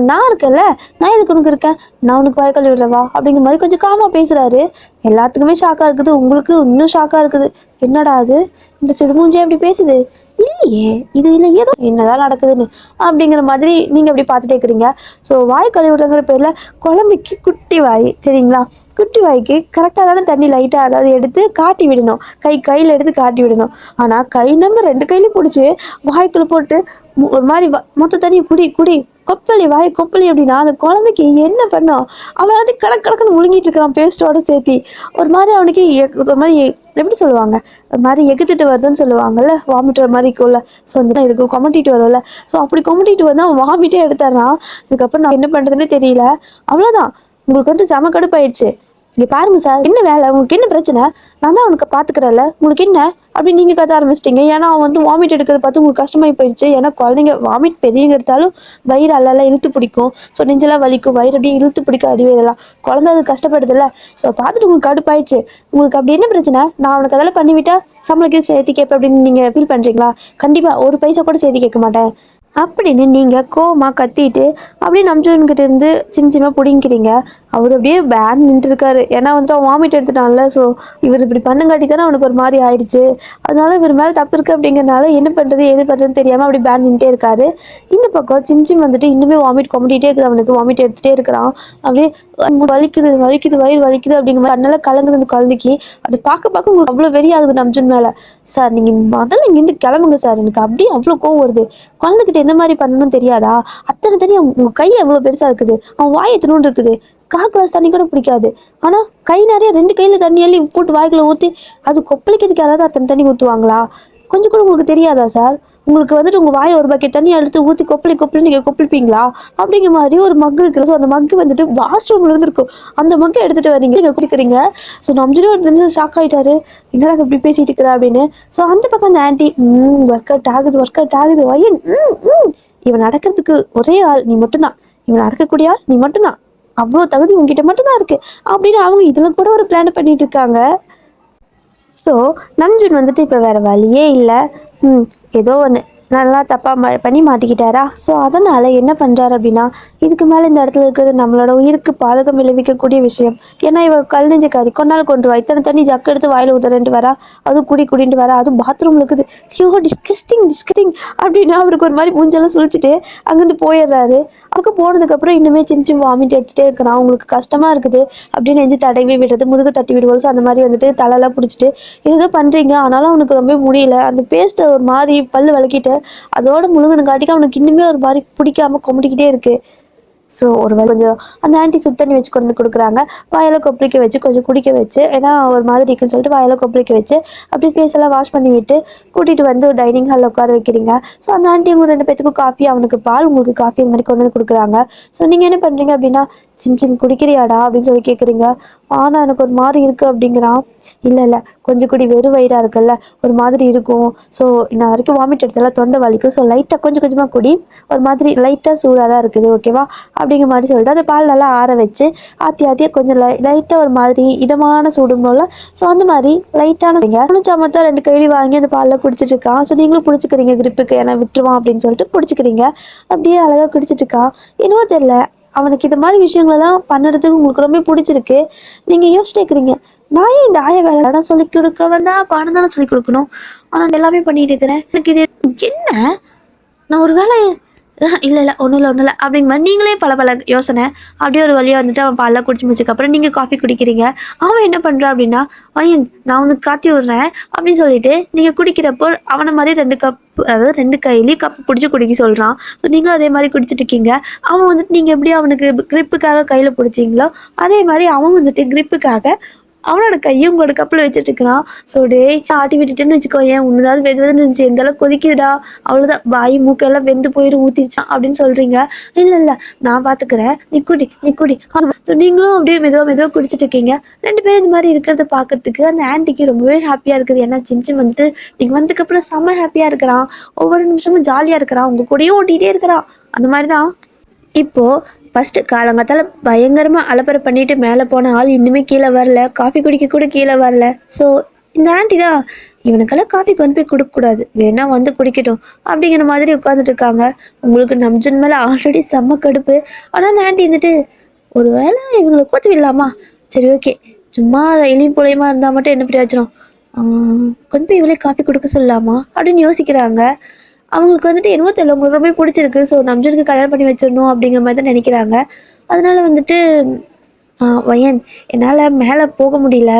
நான் இருக்கேன்ல, நான் எதுக்கு உனக்கு இருக்கேன், நான் உனக்கு வாய் கழுவி விடுறவா அப்படிங்கிற மாதிரி கொஞ்சம் காமாக பேசுகிறாரு. எல்லாத்துக்குமே ஷாக்காக இருக்குது, உங்களுக்கு இன்னும் ஷாக்காக இருக்குது. என்னடா அது, இந்த சிடுமூஞ்சி அப்படி பேசுது, இல்லையே இது இல்லை ஏதோ என்னதான் நடக்குதுன்னு அப்படிங்கிற மாதிரி நீங்கள் அப்படி பார்த்துட்டே இருக்கிறீங்க. ஸோ வாய் கழுவி விடுறங்கிற பேரில் குழந்தைக்கு குட்டி வாய் சரிங்களா, குட்டி வாய்க்கு கரெக்டாக தானே தண்ணி லைட்டாக அதாவது எடுத்து காட்டி விடணும், கையில் எடுத்து காட்டி விடணும். ஆனால் கை நம்ம 2 கையிலையும் பிடிச்சி வாய்க்குள்ளே போட்டு ஒரு மாதிரி மொத்த தண்ணி குடி குடி கொப்பளி வாய் கொப்பளி அப்படின்னா அந்த குழந்தைக்கு என்ன பண்ணோம். அவன் வந்து கடக்குன்னு முழுங்கிட்டு இருக்கிறான் பேஸ்ட்டோட சேர்த்தி. ஒரு மாதிரி அவனுக்கு ஒரு மாதிரி எப்படி சொல்லுவாங்க, ஒரு மாதிரி எகுத்துட்டு வருதுன்னு சொல்லுவாங்கல்ல, வாமிட்டுற மாதிரி இருக்கும்ல. ஸோ அந்த இருக்கும் கொமட்டிட்டு வரும்ல. ஸோ அப்படி கொமட்டிட்டு வந்து அவன் வாமிட்டே எடுத்துறான். அதுக்கப்புறம் நான் என்ன பண்ணுறதுன்னு தெரியல. அவ்வளோதான், உங்களுக்கு வந்து செம கடுப்பாயிடுச்சு. இங்கே பாருங்க சார், என்ன வேலை, உங்களுக்கு என்ன பிரச்சனை, நான் தான் அவனுக்கு பார்த்துக்கிறேன்ல, உங்களுக்கு என்ன அப்படின்னு நீங்கள் கத்த ஆரம்பிச்சிட்டிங்க. ஏன்னா அவன் வந்து வாமிட் எடுக்கிறத பார்த்து உங்களுக்கு கஷ்டமாகி போயிடுச்சு. ஏன்னா குழந்தைங்க வாமிட் பெரியவங்க எடுத்தாலும் வயிறு அல்லலாம் இழுத்து பிடிக்கும். ஸோ நெஞ்செல்லாம் வலிக்கும், வயிறு அப்படியே இழுத்து பிடிக்கும், அடிவயிறலாம். குழந்தை அது கஷ்டப்படுதில்ல. ஸோ பார்த்துட்டு உங்களுக்கு கடுப்பாயிடுச்சு. உங்களுக்கு அப்படி என்ன பிரச்சனை, நான் அவனுக்கு அதெல்லாம் பண்ணிவிட்டா சம்பளத்துக்கு சேர்த்து கேட்பேன் அப்படின்னு நீங்கள் ஃபீல் பண்ணுறீங்களா? கண்டிப்பாக ஒரு பைசா கூட சேர்த்து கேட்க மாட்டேன் அப்படின்னு நீங்கள் கோவமாக கத்திட்டு அப்படியே நம்ஜுன்கிட்ட இருந்து சிம்சிமாக பிடிங்கிறீங்க. அவர் அப்படியே பேன் நின்றுருக்காரு. ஏன்னா வந்துட்டு அவன் வாமிட் எடுத்துட்டான்ல. ஸோ இவர் இப்படி பண்ணுங்காட்டி தானே அவனுக்கு ஒரு மாதிரி ஆயிடுச்சு. அதனால இவர் மேலே தப்பு இருக்குது அப்படிங்கிறனால என்ன பண்ணுறது எது பண்ணுறதுன்னு தெரியாமல் அப்படி பேன் நின்றுட்டே இருக்காரு. இந்த பக்கம் சிம்சிம் வந்துட்டு இன்னுமே வாமிட் கொம்பிட்டே இருக்குது, அவனுக்கு வாமிட் எடுத்துகிட்டே இருக்கிறான். அப்படியே வலிக்குது வலிக்குது வயிறு வலிக்குது அப்படிங்கிற மாதிரி கண்ணெல்லாம் கலங்குது அந்த குழந்தைக்கு. அது பார்க்க உங்களுக்கு அவ்வளோ வெறியாகுது நம்ஜுன் மேலே. சார் நீங்கள் முதல்ல இங்கேருந்து கிளம்புங்க சார், எனக்கு அப்படியே அவ்வளோ கோவம் வருது. குழந்தைகிட்ட எந்த மாதிரி பண்ணணும்னு தெரியாதா? அத்தனை தண்ணி உங்கள் கை எவ்வளோ பெருசாக இருக்குது, அவன் வாய் எத்தணுன்னு இருக்குது, 1/4 கிளாஸ் தண்ணி கூட பிடிக்காது. ஆனால் கை நிறைய 2 கையில் தண்ணி அள்ளி போட்டு வாய்க்குள்ள ஊற்றி அது கொப்பளிக்கிறதுக்கு யாராவது அத்தனை தண்ணி ஊற்றுவாங்களா? கொஞ்சம் கூட உங்களுக்கு தெரியாதா சார்? உங்களுக்கு வந்துட்டு உங்கள் வாய் ஒரு பக்கெட் தண்ணி எடுத்து ஊற்றி கொப்பளி நீங்கள் கொப்பளிப்பீங்களா அப்படிங்கிற மாதிரி ஒரு மக்கு இருக்குது. ஸோ அந்த மக்கு வந்துட்டு வாஷ்ரூமில் இருந்துருக்கும். அந்த மக்கை எடுத்துகிட்டு வரீங்க, நீங்கள் குடிக்கிறீங்க. ஸோ நம்மளே ஒரு நிமிஷம் ஷாக் ஆகிட்டாரு, என்னடா இப்படி பேசிகிட்டு இருக்கிறா அப்படின்னு. ஸோ அந்த பக்கம் அந்த ஆன்ட்டி ஒர்க் அவுட் ஆகுது வயன் இவன் நடக்கிறதுக்கு ஒரே ஆள் நீ மட்டும்தான், இவன் நடக்கக்கூடிய ஆள் நீ மட்டும்தான், அவ்வளோ தகுதி உங்ககிட்ட மட்டும்தான் இருக்குது அப்படின்னு அவங்க இதில் கூட ஒரு பிளான் பண்ணிட்டு இருக்காங்க. ஸோ நம்ஜுன் வந்துட்டு இப்போ வேறு வழியே இல்லை, ஏதோ ஒன்று நல்லா தப்பாக பண்ணி மாட்டிக்கிட்டாரா. ஸோ அதனால் என்ன பண்ணுறாரு அப்படின்னா, இதுக்கு மேலே இந்த இடத்துல இருக்கிறது நம்மளோட உயிருக்கு பாதகம் விளைவிக்கக்கூடிய விஷயம். ஏன்னா இவ கல் நெஞ்சக்காரி கொண்டாலும் கொண்டுருவா, இத்தனை தண்ணி ஜக்கு எடுத்து வாயில் ஊற்றுறேன்ட்டு வரா, அதுவும் குடின்ட்டு வரா, அதுவும் பாத்ரூமில் இருக்குது. ஐயோ டிஸ்கஸ்டிங் அப்படின்னு அவருக்கு ஒரு மாதிரி மூஞ்செல்லாம் சுழிச்சிட்டு அங்கேருந்து போயிடுறாரு. அங்கே போனதுக்கப்புறம் இன்னுமே சின்ன வாமிட் எடுத்துகிட்டே இருக்கிறான். அவங்களுக்கு கஷ்டமாக இருக்குது அப்படின்னு நெஞ்சு தடவி விடுறது, முதுகு தட்டி விடுவோம். ஸோ அந்த மாதிரி வந்துட்டு தலையெல்லாம் பிடிச்சிட்டு ஏதோ பண்ணுறீங்க. ஆனாலும் அவனுக்கு ரொம்ப முடியல. அந்த பேஸ்ட்டை ஒரு மாதிரி பல்லு விளக்கிட்டு அதோட முழுங்கனுங்காட்டிக்கு அவனுக்கு இன்னுமே ஒரு மாதிரி பிடிக்காம கொம்பிக்கிட்டே இருக்கு. ஸோ ஒரு கொஞ்சம் அந்த ஆன்ட்டி சுடு தண்ணி வச்சு கொண்டு கொடுக்குறாங்க, வாயில கொப்பளிக்க வச்சு கொஞ்சம் குடிக்க வச்சு, ஏன்னா ஒரு மாதிரி இருக்குன்னு சொல்லிட்டு வாயில கொப்பளிக்க வச்சு அப்படியே ஃபேஸ் எல்லாம் வாஷ் பண்ணி விட்டு கூட்டிகிட்டு வந்து ஒரு டைனிங் ஹாலில் உட்கார வைக்கிறீங்க. ஸோ அந்த ஆன்ட்டி உங்கள் 2 பேத்துக்கும் காஃபி, அவனுக்கு பால், உங்களுக்கு காஃபி அந்த மாதிரி கொண்டு வந்து கொடுக்குறாங்க. ஸோ நீங்கள் என்ன பண்ணுறீங்க அப்படின்னா, சிம் குடிக்கிறியாடா அப்படின்னு சொல்லி கேட்குறீங்க. ஆனால் எனக்கு ஒரு மாதிரி இருக்குது அப்படிங்கிறான். இல்லை கொஞ்சம் குடி, வெறும் வயிறாக இருக்குல்ல ஒரு மாதிரி இருக்கும். ஸோ நான் வரைக்கும் வாமிட் எடுத்தாலும் தொண்டை வலிக்கும். ஸோ லைட்டாக கொஞ்சமாக குடி, ஒரு மாதிரி லைட்டாக சூடாக தான் இருக்குது ஓகேவா அப்படிங்கிற மாதிரி சொல்லிட்டு அந்த பால் நல்லா ஆற வச்சு ஆற்றி கொஞ்சம் லைட்டாக ஒரு மாதிரி இதமான சூடும் போல. ஸோ அந்த மாதிரி லைட்டான சாமத்தான் 2 கைலி வாங்கி அந்த பாலில் குடிச்சிட்டு இருக்கான். ஸோ நீங்களும் பிடிச்சிக்கிறீங்க கிரிப்புக்கு, ஏன்னா விட்டுருவான் அப்படின்னு சொல்லிட்டு பிடிச்சிக்கிறீங்க. அப்படியே அழகாக குடிச்சிட்டு இருக்கான். இன்னும் தெரியல அவனுக்கு இது மாதிரி விஷயங்களெல்லாம் பண்ணுறதுக்கு உங்களுக்கு ரொம்ப பிடிச்சிருக்கு. நீங்கள் யோசிச்சுக்கிறீங்க, நான் ஏன் இந்த ஆய வேலை சொல்லி கொடுக்க வந்தா பாடம் தானே சொல்லி கொடுக்கணும், ஆனால் எல்லாமே பண்ணிட்டு இருக்கிறேன், எனக்கு இது என்ன, நான் ஒரு வேலை இல்லை ஒன்றும் இல்லை அப்படிங்கிற மாதிரி நீங்களே பல யோசனை. அப்படியே ஒரு வழியாக வந்துட்டு அவன் பால்லாம் குடிச்சு முடிச்சதுக்கப்புறம் நீங்கள் காஃபி குடிக்கிறீங்க. அவன் என்ன பண்ணுறான் அப்படின்னா, ஐயன் நான் உனக்கு காத்தி விட்றேன் அப்படின்னு சொல்லிட்டு நீங்கள் குடிக்கிறப்போ அவனை மாதிரி 2 கப் அதாவது 2 கையிலையும் கப்பு பிடிச்சி குடிக்க சொல்கிறான். ஸோ நீங்களும் அதே மாதிரி குடிச்சிட்டு இருக்கீங்க. அவன் வந்துட்டு நீங்கள் எப்படி அவனுக்கு கிரிப்புக்காக கையில் பிடிச்சிங்களோ அதே மாதிரி அவன் வந்துட்டு கிரிப்புக்காக அவனோட கையும் உங்களோட கப்பில் வச்சுட்டு இருக்கிறான். ஸோ டேய் ஆட்டி விட்டுட்டேன்னு வச்சுக்கோ, ஏன் உன்னதாவது வெதுன்னு இருந்துச்சு, எந்த அளவுக்கு கொதிக்குதுடா, அவ்வளோதான் வாய் மூக்கெல்லாம் வெந்து போயிட்டு ஊற்றிடுச்சான் அப்படின்னு சொல்கிறீங்க. இல்லை இல்லை நான் பார்த்துக்கிறேன், நீ குடி. ஸோ நீங்களும் அப்படியே மெதுவாக மெதுவாக குடிச்சிட்டு இருக்கீங்க. 2 பேரும் இந்த மாதிரி இருக்கிறத பார்க்கறதுக்கு அந்த ஆன்ட்டிக்கு ரொம்பவே ஹாப்பியாக இருக்குது. ஏன்னா சிம்சிம் வந்துட்டு நீங்கள் வந்ததுக்கப்புறம் செம்ம ஹாப்பியாக இருக்கிறான், ஒவ்வொரு நிமிஷமும் ஜாலியாக இருக்கிறான், உங்கள் கூடயே ஓட்டிகிட்டே இருக்கிறான். அந்த மாதிரி தான் இப்போது ஃபஸ்ட்டு காலங்காத்தால் பயங்கரமாக அலப்பறை பண்ணிட்டு மேலே போன ஆள் இன்னுமே கீழே வரல, காஃபி குடிக்க கூட கீழே வரல. ஸோ இந்த ஆண்டி தான் இவனுக்கெல்லாம் காஃபி கொண்டு போய் கொடுக்கக்கூடாது, வேணா வந்து குடிக்கட்டும் அப்படிங்கிற மாதிரி உட்காந்துட்டு இருக்காங்க. உங்களுக்கு நம்ஜன் மேலே ஆல்ரெடி செம்ம கடுப்பு. ஆனால் அந்த ஆண்டி வந்துட்டு ஒரு வேளை இவங்களை கோத்து விடலாமா, சரி ஓகே சும்மா எளியும் புலையுமா இருந்தால் மட்டும் என்ன பிரயோஜனம், கொண்டு போய் இவளே காஃபி கொடுக்க சொல்லலாமா அப்படின்னு யோசிக்கிறாங்க. அவங்களுக்கு வந்துட்டு என்னவோ தெரியல, உங்களுக்கு ரொம்ப பிடிச்சிருக்கு, ஸோ நம்ஜனுக்கு கல்யாணம் பண்ணி வச்சிடணும் அப்படிங்கிற மாதிரி தான் நினைக்கிறாங்க. அதனால வந்துட்டு வயன் என்னால் மேலே போக முடியல,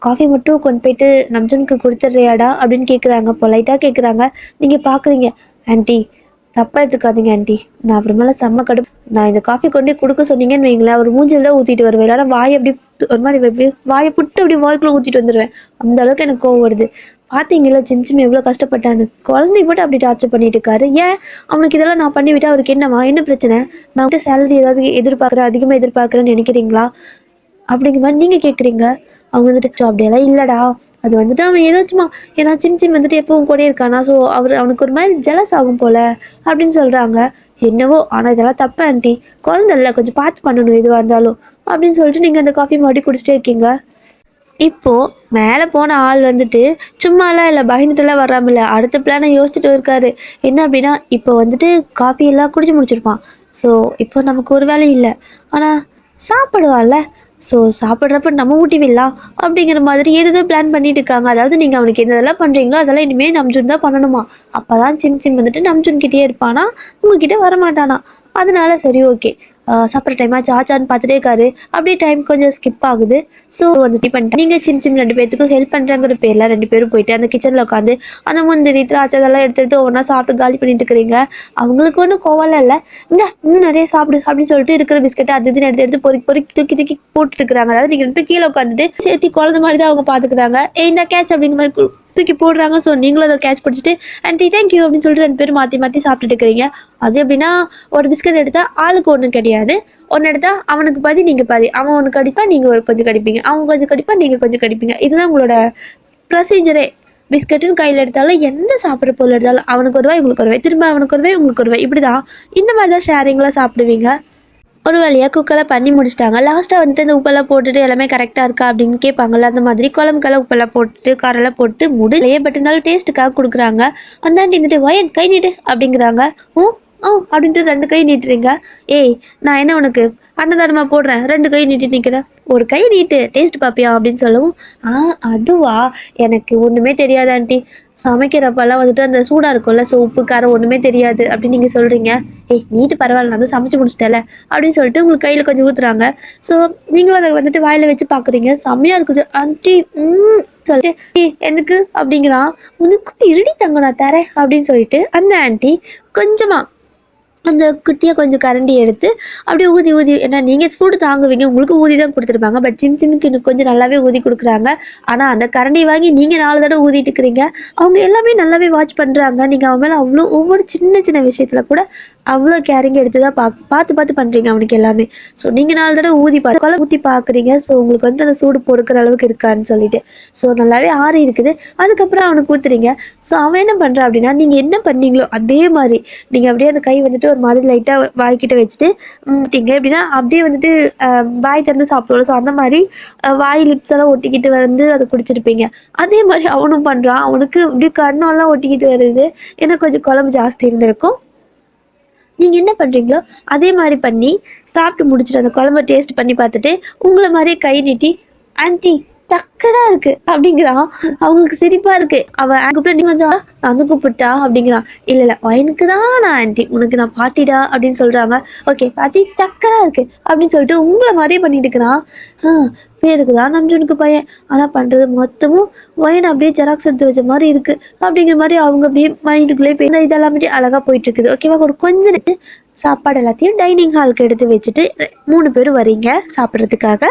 காஃபி மட்டும் கொண்டு போயிட்டு நம்ஜனுக்கு கொடுத்துட்றியாடா அப்படின்னு கேட்குறாங்க, பொலைட்டாக கேட்குறாங்க. நீங்கள் பார்க்குறீங்க ஆண்டி, தப்பாக எடுத்துக்காதீங்க ஆண்டி, நான் அப்புறமேல செம்ம கடுப்பு, நான் இந்த காஃபி கொண்டு கொடுக்க சொன்னீங்கன்னு வைங்களேன், ஒரு மூஞ்சில் ஊற்றிட்டு வருவேன், இல்லைனா வாயை அப்படி ஒரு மாதிரி எப்படி வாயை புட்டு அப்படி வாய்க்குள்ளே ஊற்றிட்டு வந்துடுவேன், அந்த அளவுக்கு எனக்கு கோவம் வருது. பார்த்தீங்களா சிம்சிம் எவ்வளோ கஷ்டப்பட்டான்னு, குழந்தை மட்டும் அப்படி டார்ச்சர் பண்ணிட்டு இருக்காரு. ஏன் அவனுக்கு இதெல்லாம் நான் பண்ணிவிட்டா அவருக்கு என்னவா, என்ன பிரச்சனை, நான் வந்துட்டு சேலரி ஏதாவது எதிர்பார்க்குறேன், அதிகமாக எதிர்பார்க்குறேன்னு நினைக்கிறீங்களா அப்படிங்கிற மாதிரி நீங்கள் கேட்குறீங்க. அவங்க வந்துட்டு அப்படியெல்லாம் இல்லைடா, அது வந்துட்டு அவன் ஏதாச்சுமா, ஏன்னா சிம்சிம் வந்துட்டு எப்பவும் கூட இருக்கானா, ஸோ அவனுக்கு ஒரு மாதிரி ஜெலஸ் ஆகும் போல அப்படின்னு சொல்கிறாங்க. என்னவோ ஆனால் இதெல்லாம் தப்பு ஆண்டி, குழந்தை இல்லை கொஞ்சம் பார்த்து பண்ணணும் எதுவாக இருந்தாலும் அப்படின்னு சொல்லிட்டு நீங்கள் அந்த காஃபி மாட்டி குடிச்சிட்டே இருக்கீங்க. இப்போது மேலே போன ஆள் வந்துட்டு சும்மாலாம் இல்லை, பயந்துட்டுலாம் வராமல அடுத்த பிளானை யோசிச்சுட்டு இருக்காரு. என்ன அப்படின்னா இப்போ வந்துட்டு காஃபி எல்லாம் குடிச்சு முடிச்சிருப்பான். ஸோ இப்போ நமக்கு ஒரு வேலையும் இல்லை, ஆனால் சாப்பிடுவான்ல, ஸோ சாப்பிட்றப்ப நம்ம ஊட்டி விடலாம் அப்படிங்கிற மாதிரி ஏதோ பிளான் பண்ணிட்டு இருக்காங்க. அதாவது நீங்கள் அவனுக்கு என்னதெல்லாம் பண்ணுறீங்களோ அதெல்லாம் இனிமேல் நம்ஜுன் தான் பண்ணணுமா, அப்போ தான் சிம் வந்துட்டு நம்ஜுன்கிட்டே இருப்பானா, உங்ககிட்ட வரமாட்டானா. அதனால சரி ஓகே சாப்பிட்ற டைம் ஆச்சான்னு பார்த்துட்டே இருக்காரு. அப்படியே டைம் கொஞ்சம் ஸ்கிப் ஆகுது. ஸோ வந்துட்டு பண்ணிட்டு நீங்கள் சிம் 2 பேர்த்துக்கும் ஹெல்ப் பண்ணுறாங்கிற பேரில் 2 பேரும் போயிட்டு அந்த கிச்சனில் உட்காந்து அந்த முந்திரி திராட்சை அதெல்லாம் எடுத்து ஒன்றா சாப்பிட்டு காலி பண்ணிட்டு இருக்கிறீங்க. அவங்களுக்கு ஒன்றும் கோவலாம் இல்லை, இந்த இன்னும் நிறைய சாப்பிடு அப்படின்னு சொல்லிட்டு இருக்கிற பிஸ்கெட்டை அது இதுன்னு எடுத்து பொறுக்கி தூக்கி போட்டுட்டு இருக்கிறாங்க. அதாவது நீங்கள் 2 பேர் கீழே உட்காந்துட்டு சேர்த்து குழந்தை மாதிரி தான் அவங்க பார்த்துக்கிறாங்க. இந்த கேட்ச் அப்படிங்கிற மாதிரி தூக்கி போடுறாங்க. ஸோ நீங்களும் அதை கேட்ச் பிடிச்சிட்டு ஆண்டி தேங்க்யூ அப்படின்னு சொல்லிட்டு 2 பேரும் மாற்றி சாப்பிட்டுட்டு இருக்கிறீங்க. அது எப்படின்னா ஒரு பிஸ்கட் எடுத்தால் ஆளுக்கு ஒன்று கிடையாது, ஒன்று எடுத்தால் அவனுக்கு பாதி நீங்கள் பாதி, அவன் ஒன்று கடிப்பா நீங்கள் கொஞ்சம் கடிப்பீங்க, அவன் கொஞ்சம் கடிப்பா நீங்கள் கொஞ்சம் கடிப்பீங்க. இதுதான் உங்களோட ப்ரொசீஜரே. பிஸ்கட்டுன்னு கையில் எடுத்தாலும் எந்த சாப்பிட்ற பொருள் எடுத்தாலும் அவனுக்கு ஒரு ரூபாய் உங்களுக்கு ஒரு ரூபாய், திரும்ப அவனுக்கு ஒரு ரூபாய் உங்களுக்கு ஒரு ரூபாய், இப்படி தான் இந்த மாதிரி தான் ஷேரிங்லாம் சாப்பிடுவீங்க. ஒரு வழியாக குக்கெல்லாம் பண்ணி முடிச்சிட்டாங்க. லாஸ்ட்டாக வந்துட்டு இந்த உப்பெல்லாம் போட்டுட்டு எல்லாமே கரெக்டாக இருக்கா அப்படின்னு கேட்பாங்கள்ல, அந்த மாதிரி குழம்புக்கெல்லாம் உப்பெல்லாம் போட்டு காரெல்லாம் போட்டு முடியலையே, பட் இருந்தாலும் டேஸ்ட்டுக்காக கொடுக்குறாங்க. அந்தாண்டி வந்துட்டு வயன் கை நீட்டு அப்படிங்கிறாங்க. அப்படின்ட்டு 2 கை நீட்டுறீங்க. ஏய் நான் என்ன உனக்கு அன்னதானமாக போடுறேன், 2 கை நீட்டி நிற்கிறேன், ஒரு கை நீட்டு டேஸ்ட் பார்ப்பியா அப்படின்னு சொல்லவும், அதுவா எனக்கு ஒன்றுமே தெரியாது ஆண்டி, சமைக்கிறப்பெல்லாம் வந்துட்டு அந்த சூடாக இருக்கும்ல, ஸோ உப்பு காரம் ஒன்றுமே தெரியாது அப்படின்னு நீங்கள் சொல்கிறீங்க. ஏய் நீட்டு பரவாயில்ல, நான் தான் சமைச்சு முடிச்சிட்டல அப்படின்னு சொல்லிட்டு உங்களுக்கு கையில் கொஞ்சம் ஊற்றுறாங்க. ஸோ நீங்களும் அதை வந்துட்டு வாயில் வச்சு பார்க்குறீங்க, செம்மையாக இருக்குது ஆண்டி சொல்லிட்டு எனக்கு அப்படிங்கிறான். உனக்கு இருடி தங்க நான் தரேன் அப்படின்னு சொல்லிட்டு அந்த ஆண்டி கொஞ்சமாக அந்த குட்டியை கொஞ்சம் கரண்டி எடுத்து அப்படியே ஊதி ஏன்னா நீங்கள் சூடு தாங்குவீங்க, உங்களுக்கு ஊதி தான் கொடுத்துருப்பாங்க, பட் சிம்க்கு இன்னும் கொஞ்சம் நல்லாவே ஊதி கொடுக்குறாங்க. ஆனால் அந்த கரண்டி வாங்கி நீங்கள் 4 தடவை ஊதிட்டு இருக்கிறீங்க. அவங்க எல்லாமே நல்லாவே வாட்ச் பண்ணுறாங்க. நீங்கள் அவன் மேலே அவ்வளோ ஒவ்வொரு சின்ன விஷயத்தில் கூட அவ்வளோ கேரிங் எடுத்து தான் பார்த்து பண்ணுறீங்க அவனுக்கு எல்லாமே. ஸோ நீங்கள் 4 தடவை ஊற்றி பார்க்குறீங்க. ஸோ உங்களுக்கு வந்து அந்த சூடு பொறுக்கிற அளவுக்கு இருக்கான்னு சொல்லிட்டு ஸோ நல்லாவே ஆறி இருக்குது. அதுக்கப்புறம் அவனுக்கு ஊற்றுறீங்க. ஸோ அவன் என்ன பண்ணுறான் அப்படின்னா நீங்கள் என்ன பண்ணீங்களோ அதே மாதிரி நீங்கள் அப்படியே அந்த கை வந்துட்டு ஒரு மாதிரி லைட்டாக வாய்க்கிட்ட வச்சுட்டு எப்படின்னா அப்படியே வந்துட்டு வாய் திறந்து சாப்பிடுவோம். ஸோ அந்த மாதிரி வாய் லிப்ஸ் எல்லாம் ஒட்டிக்கிட்டு வந்து அதை குடிச்சிருப்பீங்க. அதே மாதிரி அவனும் பண்ணுறான். அவனுக்கு அப்படியே கண்ணெல்லாம் ஒட்டிக்கிட்டு வருது, ஏன்னா கொஞ்சம் குழம்பு ஜாஸ்தி இருந்திருக்கும். நீங்கள் என்ன பண்ணுறீங்களோ அதே மாதிரி பண்ணி சாப்பிட்டு முடிச்சுட்டு அந்த குழம்பு டேஸ்ட் பண்ணி பார்த்துட்டு உங்களை மாதிரியே கை நீட்டி ஆண்டி டக்கடா இருக்கு அப்படிங்கிறான். அவங்களுக்கு சிரிப்பா இருக்கு. அவன் கூப்பிட்டு நீ வந்து நான் கூப்பிட்டா அப்படிங்கிறான். இல்ல எனக்கு தான் நான் ஆண்டி, உனக்கு நான் பாட்டிடா அப்படின்னு சொல்றாங்க. ஓகே பாத்தி டக்கடா இருக்கு அப்படின்னு சொல்லிட்டு உங்களை மாதிரியே பண்ணிட்டு இருக்கிறான். பேருக்கு தான் நம்ஜனுக்கு பையன், ஆனா பண்றது மொத்தமும் வயன் அப்படியே ஜெராக்ஸ் எடுத்து வச்ச மாதிரி இருக்கு அப்படிங்கிற மாதிரி அவங்க அப்படியே மைண்டுக்குள்ளே இதெல்லாம் அழகா போயிட்டு இருக்குது. ஓகேவா, ஒரு கொஞ்ச நேரத்து சாப்பாடு எல்லாத்தையும் டைனிங் ஹாலுக்கு எடுத்து வச்சுட்டு 3 பேரும் வரீங்க சாப்பிட்றதுக்காக.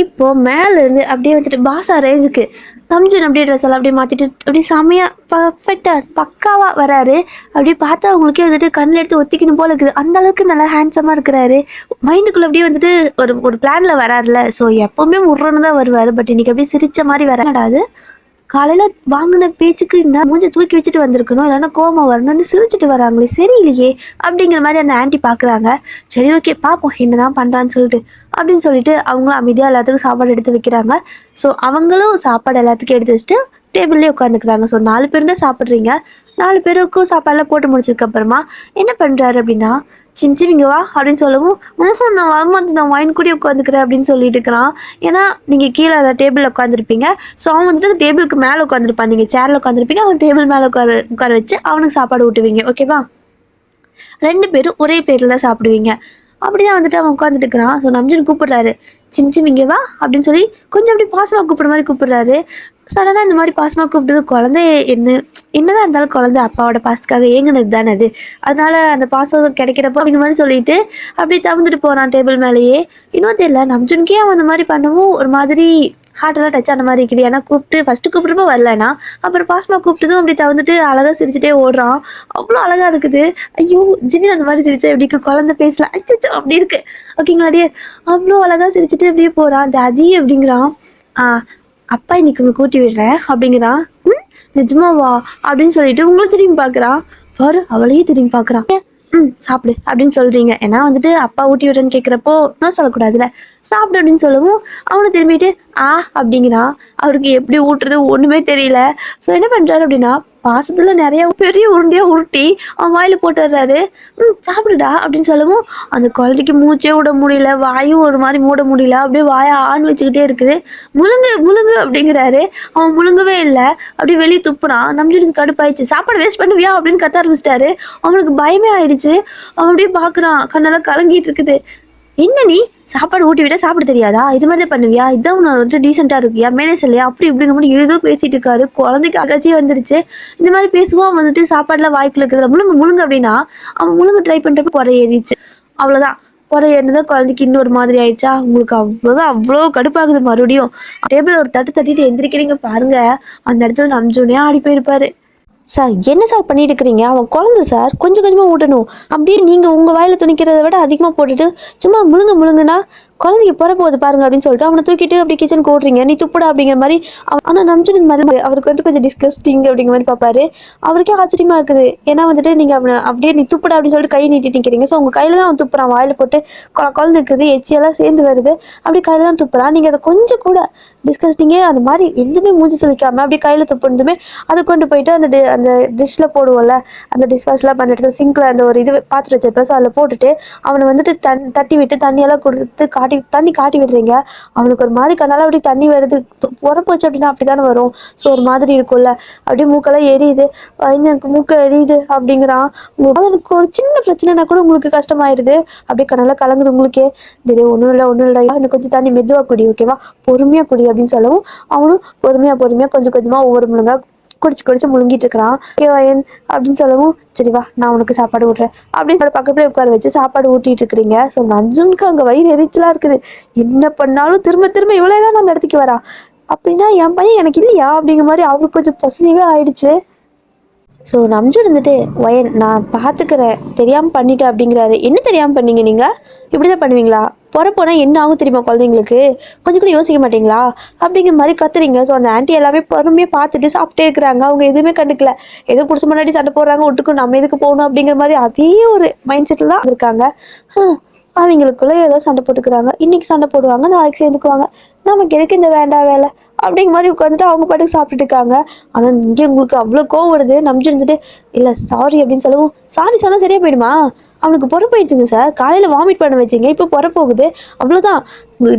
இப்போ மேலேருந்து அப்படியே வந்துட்டு பாசா ரேஞ்சுக்கு நம்ஜன் அப்படியே ட்ரெஸ் எல்லாம் அப்படியே மாற்றிட்டு அப்படியே செம்மையாக பர்ஃபெக்டாக பக்காவாக வராரு. அப்படியே பார்த்தா அவங்களுக்கே வந்துட்டு கண்ணில் எடுத்து ஒத்திக்கணும் போல இருக்குது. அந்த அளவுக்கு நல்லா ஹேண்ட்ஸமாக இருக்கிறாரு. மைண்டுக்குள்ளே அப்படியே வந்துட்டு ஒரு ஒரு பிளானில் வராருல. ஸோ எப்போவுமே முர்றன்னு தான் வருவார். பட் இன்னைக்கு அப்படியே சிரித்த மாதிரி வராது. காலையில் வாங்கின பேச்சுக்கு என்ன மூஞ்ச தூக்கி வச்சுட்டு வந்திருக்கணும், இல்லைன்னா கோமா வரணும்னு சிரிச்சுட்டு வராங்களே, சரியில்லையே அப்படிங்கிற மாதிரி அந்த ஆன்ட்டி பார்க்குறாங்க. சரி ஓகே பார்ப்போம் என்னதான் பண்ணுறான்னு சொல்லிட்டு அப்படின்னு சொல்லிட்டு அவங்களும் அமைதியாக எல்லாத்துக்கும் சாப்பாடு எடுத்து வைக்கிறாங்க. ஸோ அவங்களும் சாப்பாடு எல்லாத்துக்கும் எடுத்து வச்சுட்டு டேபிள்லேயே உட்காந்துக்கிறாங்க. ஸோ 4 பேர் தான் சாப்பிட்றீங்க. 4 பேருக்கும் சாப்பாடெல்லாம் போட்டு முடிச்சதுக்கப்புறமா என்ன பண்ணுறாரு அப்படின்னா, சிம்சிம் இங்கே வா அப்படின்னு சொல்லவும், நான் வரமாட்டேன், நான் வாங்கி கூடி உட்காந்துக்கிறேன் அப்படின்னு சொல்லிட்டு இருக்கிறான். ஏன்னா நீங்கள் கீழே அந்த டேபிளில் உட்காந்துருப்பீங்க. ஸோ அவன் வந்துட்டு அந்த டேபிளுக்கு மேலே உட்காந்துருப்பான். நீங்கள் சேரில் உட்காந்துருப்பீங்க, அவன் டேபிள் மேலே உட்கார வச்சு அவனுக்கு சாப்பாடு ஊட்டுவீங்க. ஓகேவா? 2 பேரும் ஒரே பேரில் தான் சாப்பிடுவீங்க. அப்படிதான் வந்துட்டு அவன் உட்காந்துட்டு இருக்கிறான். ஸோ நம்ஜன் கூப்பிடுறாரு, சிம்சிம் இங்கே வா அப்படின்னு சொல்லி கொஞ்சம் அப்படி பாசமாக கூப்பிட்ற மாதிரி கூப்பிடுறாரு. சடனாக இந்த மாதிரி பாசமாக கூப்பிட்டது குழந்தை என்னதான் இருந்தாலும் குழந்தை அப்பாவோட பாசத்துக்காக ஏங்கினது தானே அது. அதனால அந்த பாசம் கிடைக்கிறப்போ அப்படிங்கிற மாதிரி சொல்லிட்டு அப்படி தவிர்த்துட்டு போகிறான் டேபிள் மேலேயே. இன்னும் தெரியல நம்ஜனுக்கே அவன் அந்த மாதிரி பண்ணவும் ஒரு மாதிரி ஹார்ட்டெல்லாம் டச் ஆன மாதிரி இருக்குது. ஏன்னா ஃபஸ்ட்டு கூப்பிட்றப்போ வரலன்னா அப்புறம் பாசமாக கூப்பிட்டதும் அப்படி தவிர்த்துட்டு அழகாக சிரிச்சுட்டே ஓடுறான். அவ்வளோ அழகாக இருக்குது. ஐயோ ஜிமின் அந்த மாதிரி சிரிச்சா எப்படி குழந்தை பேசல அச்சோ அப்படி இருக்கு. ஓகேங்களா? அவ்வளோ அழகாக சிரிச்சுட்டு அப்படியே போகிறான். டாடி அப்படிங்கிறான். அப்பா இன்னைக்கு உங்களை கூட்டி விடுறேன் அப்படிங்கிறான். நிஜமாவா அப்படின்னு சொல்லிட்டு உங்களை திரும்பி பார்க்குறான். பாரு அவளையே திரும்பி பார்க்குறான். சாப்பிடு அப்படின்னு சொல்கிறீங்க. ஏன்னா வந்துட்டு அப்பா ஊட்டி விடுறேன்னு கேட்குறப்போ இன்னும் சொல்லக்கூடாதுல்ல. சாப்பிடு அப்படின்னு சொல்லவும் அவனை திரும்பிட்டு அப்படிங்கிறான். அவருக்கு எப்படி ஊட்டுறது ஒன்றுமே தெரியல. ஸோ என்ன பண்ணுறாரு அப்படின்னா, பாசத்தில் நிறைய பெரிய உருண்டையாக உருட்டி அவன் வாயில் போட்டுடுறாரு. சாப்பிடுடா அப்படின்னு சொல்லவும் அந்த குழந்தைக்கு மூச்சே விட முடியல, வாயும் ஒரு மாதிரி மூட முடியல. அப்படியே வாயை ஆண் வச்சுக்கிட்டே இருக்குது. முழுங்கு முழுங்கு அப்படிங்கிறாரு. அவன் முழுங்கவே இல்லை. அப்படியே வெளியே துப்புறான். நம்மளுக்கு கடுப்பாயிடுச்சு. சாப்பாடு வேஸ்ட் பண்ணுவியா அப்படின்னு கத்த ஆரம்பிச்சிட்டாரு. அவனுக்கு பயமே ஆயிடுச்சு. அவன் அப்படியே பார்க்குறான். கண்ணெல்லாம் கலங்கிட்டு இருக்குது. என்ன நீ சாப்பாடு ஊட்டி விட சாப்பிட தெரியாதா? இது மாதிரி தான் பண்ணுவியா? இதான் உன்னை வந்துட்டு டீசெண்டாக இருக்கியா? மேனேஜ் இல்லையா? அப்படி இப்படிங்கிற மாதிரி ஏதோ பேசிட்டு இருக்காரு. குழந்தைக்கு அகச்சியே வந்துருச்சு. இந்த மாதிரி பேசுவோம். அவன் வந்துட்டு சாப்பாடுலாம் வாய்க்குள்ள இருக்குதுல முழுங்கு முழுங்கு அப்படின்னா அவன் முழுங்கு ட்ரை பண்ணுறப்ப குறை ஏறிச்சு. அவ்வளோதான். குறை ஏறினதான் குழந்தைக்கு இன்னொரு மாதிரி ஆயிடுச்சா? உங்களுக்கு அவ்வளோதான். அவ்வளோ கடுப்பாகுது. மறுபடியும் டேபிள் ஒரு தட்டு தட்டிட்டு எந்திரிக்கிறீங்க பாருங்க. அந்த இடத்துல நம்ஜோனே ஆடி போயிருப்பாரு. சார் என்ன சார் பண்ணிட்டு இருக்கிறீங்க? அவன் குழந்தை சார், கொஞ்சம் கொஞ்சமாக ஊட்டணும். அப்படியே நீங்கள் உங்கள் வாயில் துணிக்கிறத விட அதிகமாக போட்டுட்டு சும்மா முழுங்குனா குழந்தைக்கு போகுது பாருங்க அப்படின்னு சொல்லிட்டு அவனை தூக்கிட்டு அப்படி கிச்சனுக்கு ஓடுறீங்க. நீ துப்புடா அப்படிங்கிற மாதிரி. ஆனால் நம்ஜன் இந்த மாதிரி அவருக்கு வந்துட்டு கொஞ்சம் டிஸ்கஸ்டிங் அப்படிங்கிற மாதிரி பார்ப்பாரு. அவருக்கே ஆச்சரியமா இருக்குது. ஏன்னா வந்துட்டு நீங்கள் அவனை அப்படியே நீ துப்புடா அப்படின்னு சொல்லிட்டு கை நீட்டி நிற்கிறீங்க. ஸோ உங்கள் கையில் தான் அவன் துப்புறான். வாயில் போட்டு குழந்தை இருக்குது, எச்சியெல்லாம் சேர்ந்து வருது. அப்படி கையில் தான் துப்புறான். நீங்கள் அதை கொஞ்சம் கூட டிஸ்கஸ்டிங்கே அந்த மாதிரி எதுவுமே மூஞ்சி சொல்லிக்காம அப்படி கையில் துப்புனதுமே அதை கொண்டு போயிட்டு அந்த டிஷ்ஷில் போடுவோம்ல, அந்த டிஷ் வாஷ்லாம் பண்ண இடத்துல சிங்கில் அந்த ஒரு இது பாத்திரம் வச்சிருப்பேன். ஸோ அதில் போட்டுட்டு அவனை வந்துட்டு தட்டி விட்டு தண்ணியெல்லாம் கொடுத்து தண்ணி காட்டி விடுறீங்க. அவனுக்கு ஒரு மாதிரி கண்ணால் அப்படி தண்ணி வருது. போச்சு அப்படின்னா அப்படி தானே வரும். ஸோ ஒரு மாதிரி இருக்கும்ல, அப்படியே மூக்கெல்லாம் எரியுது. எனக்கு மூக்கு எரியுது அப்படிங்கிறான். அவனுக்கு ஒரு சின்ன பிரச்சனைனா கூட உங்களுக்கு கஷ்டமாயிருது. அப்படியே கண்ணால் கலங்குது உங்களுக்கே. ஒன்றும் இல்லை எனக்கு கொஞ்சம் தண்ணி மெதுவாக குடி, ஓகேவா, பொறுமையாக குடி அப்படின்னு சொல்லவும் அவனும் பொறுமையாக கொஞ்சம் கொஞ்சமாக ஒவ்வொரு முழுங்கா குடிச்சு முழுங்கிட்டு இருக்கிறான். அப்படின்னு சொல்லவும் சரி வா நான் உனக்கு சாப்பாடு விட்றேன் அப்படின்னு பக்கத்துல உட்கார வச்சு சாப்பாடு ஊட்டிட்டு இருக்கிறீங்க. ஸோ நஞ்சுனுக்கு அங்கே வயிறு எரிச்சலா இருக்குது. என்ன பண்ணாலும் திரும்ப இவ்வளோதான் அந்த இடத்துக்கு வரா அப்படின்னா என் பையன் எனக்கு இல்லையா அப்படிங்கிற மாதிரி அவருக்கு கொஞ்சம் பொசிட்டிவாக ஆயிடுச்சு. ஸோ நம்ஜன் வந்துட்டு நான் பார்த்துக்கிறேன், தெரியாமல் பண்ணிட்டேன் அப்படிங்கிறாரு. என்ன தெரியாமல் பண்ணீங்க நீங்கள்? இப்படி தான் பண்ணுவீங்களா? போனால் என்ன ஆகும் தெரியுமா குழந்தைங்களுக்கு? கொஞ்சம் கூட யோசிக்க மாட்டீங்களா அப்படிங்கிற மாதிரி கத்துறீங்க. ஸோ அந்த ஆன்ட்டி எல்லாமே பொறுமையாக பார்த்துட்டு சாப்பிட்டே இருக்கிறாங்க. அவங்க எதுவுமே கண்டுக்கல. ஏதோ புடிச்ச முன்னாடி சண்டை போடுறாங்க, விட்டுக்கும் நம்ம எதுக்கு போகணும் அப்படிங்கிற மாதிரி அதே ஒரு மைண்ட் செட்டில் தான் இருக்காங்க. அவங்களுக்குள்ள ஏதோ சண்டை போட்டுக்கிறாங்க. இன்னைக்கு சண்டை போடுவாங்க, நாளைக்கு சேர்ந்துக்குவாங்க. நமக்கு எதுக்கு இந்த வேண்டாம் வேலை அப்படிங்கிற மாதிரி உட்காந்துட்டு அவங்க பாட்டுக்கு சாப்பிட்டுட்டு இருக்காங்க. ஆனால் இங்கே உங்களுக்கு அவ்வளோ கோவம் வருது. நம்பிச்சு இருந்துட்டு இல்லை சாரி அப்படின்னு சொல்லவும், சாரி சொன்னால் சரியா போயிடுமா? அவனுக்கு போயிடுச்சுங்க சார், காலையில் வாமிட் பண்ண வச்சிங்க, இப்போ போகுது, அவ்வளோதான்.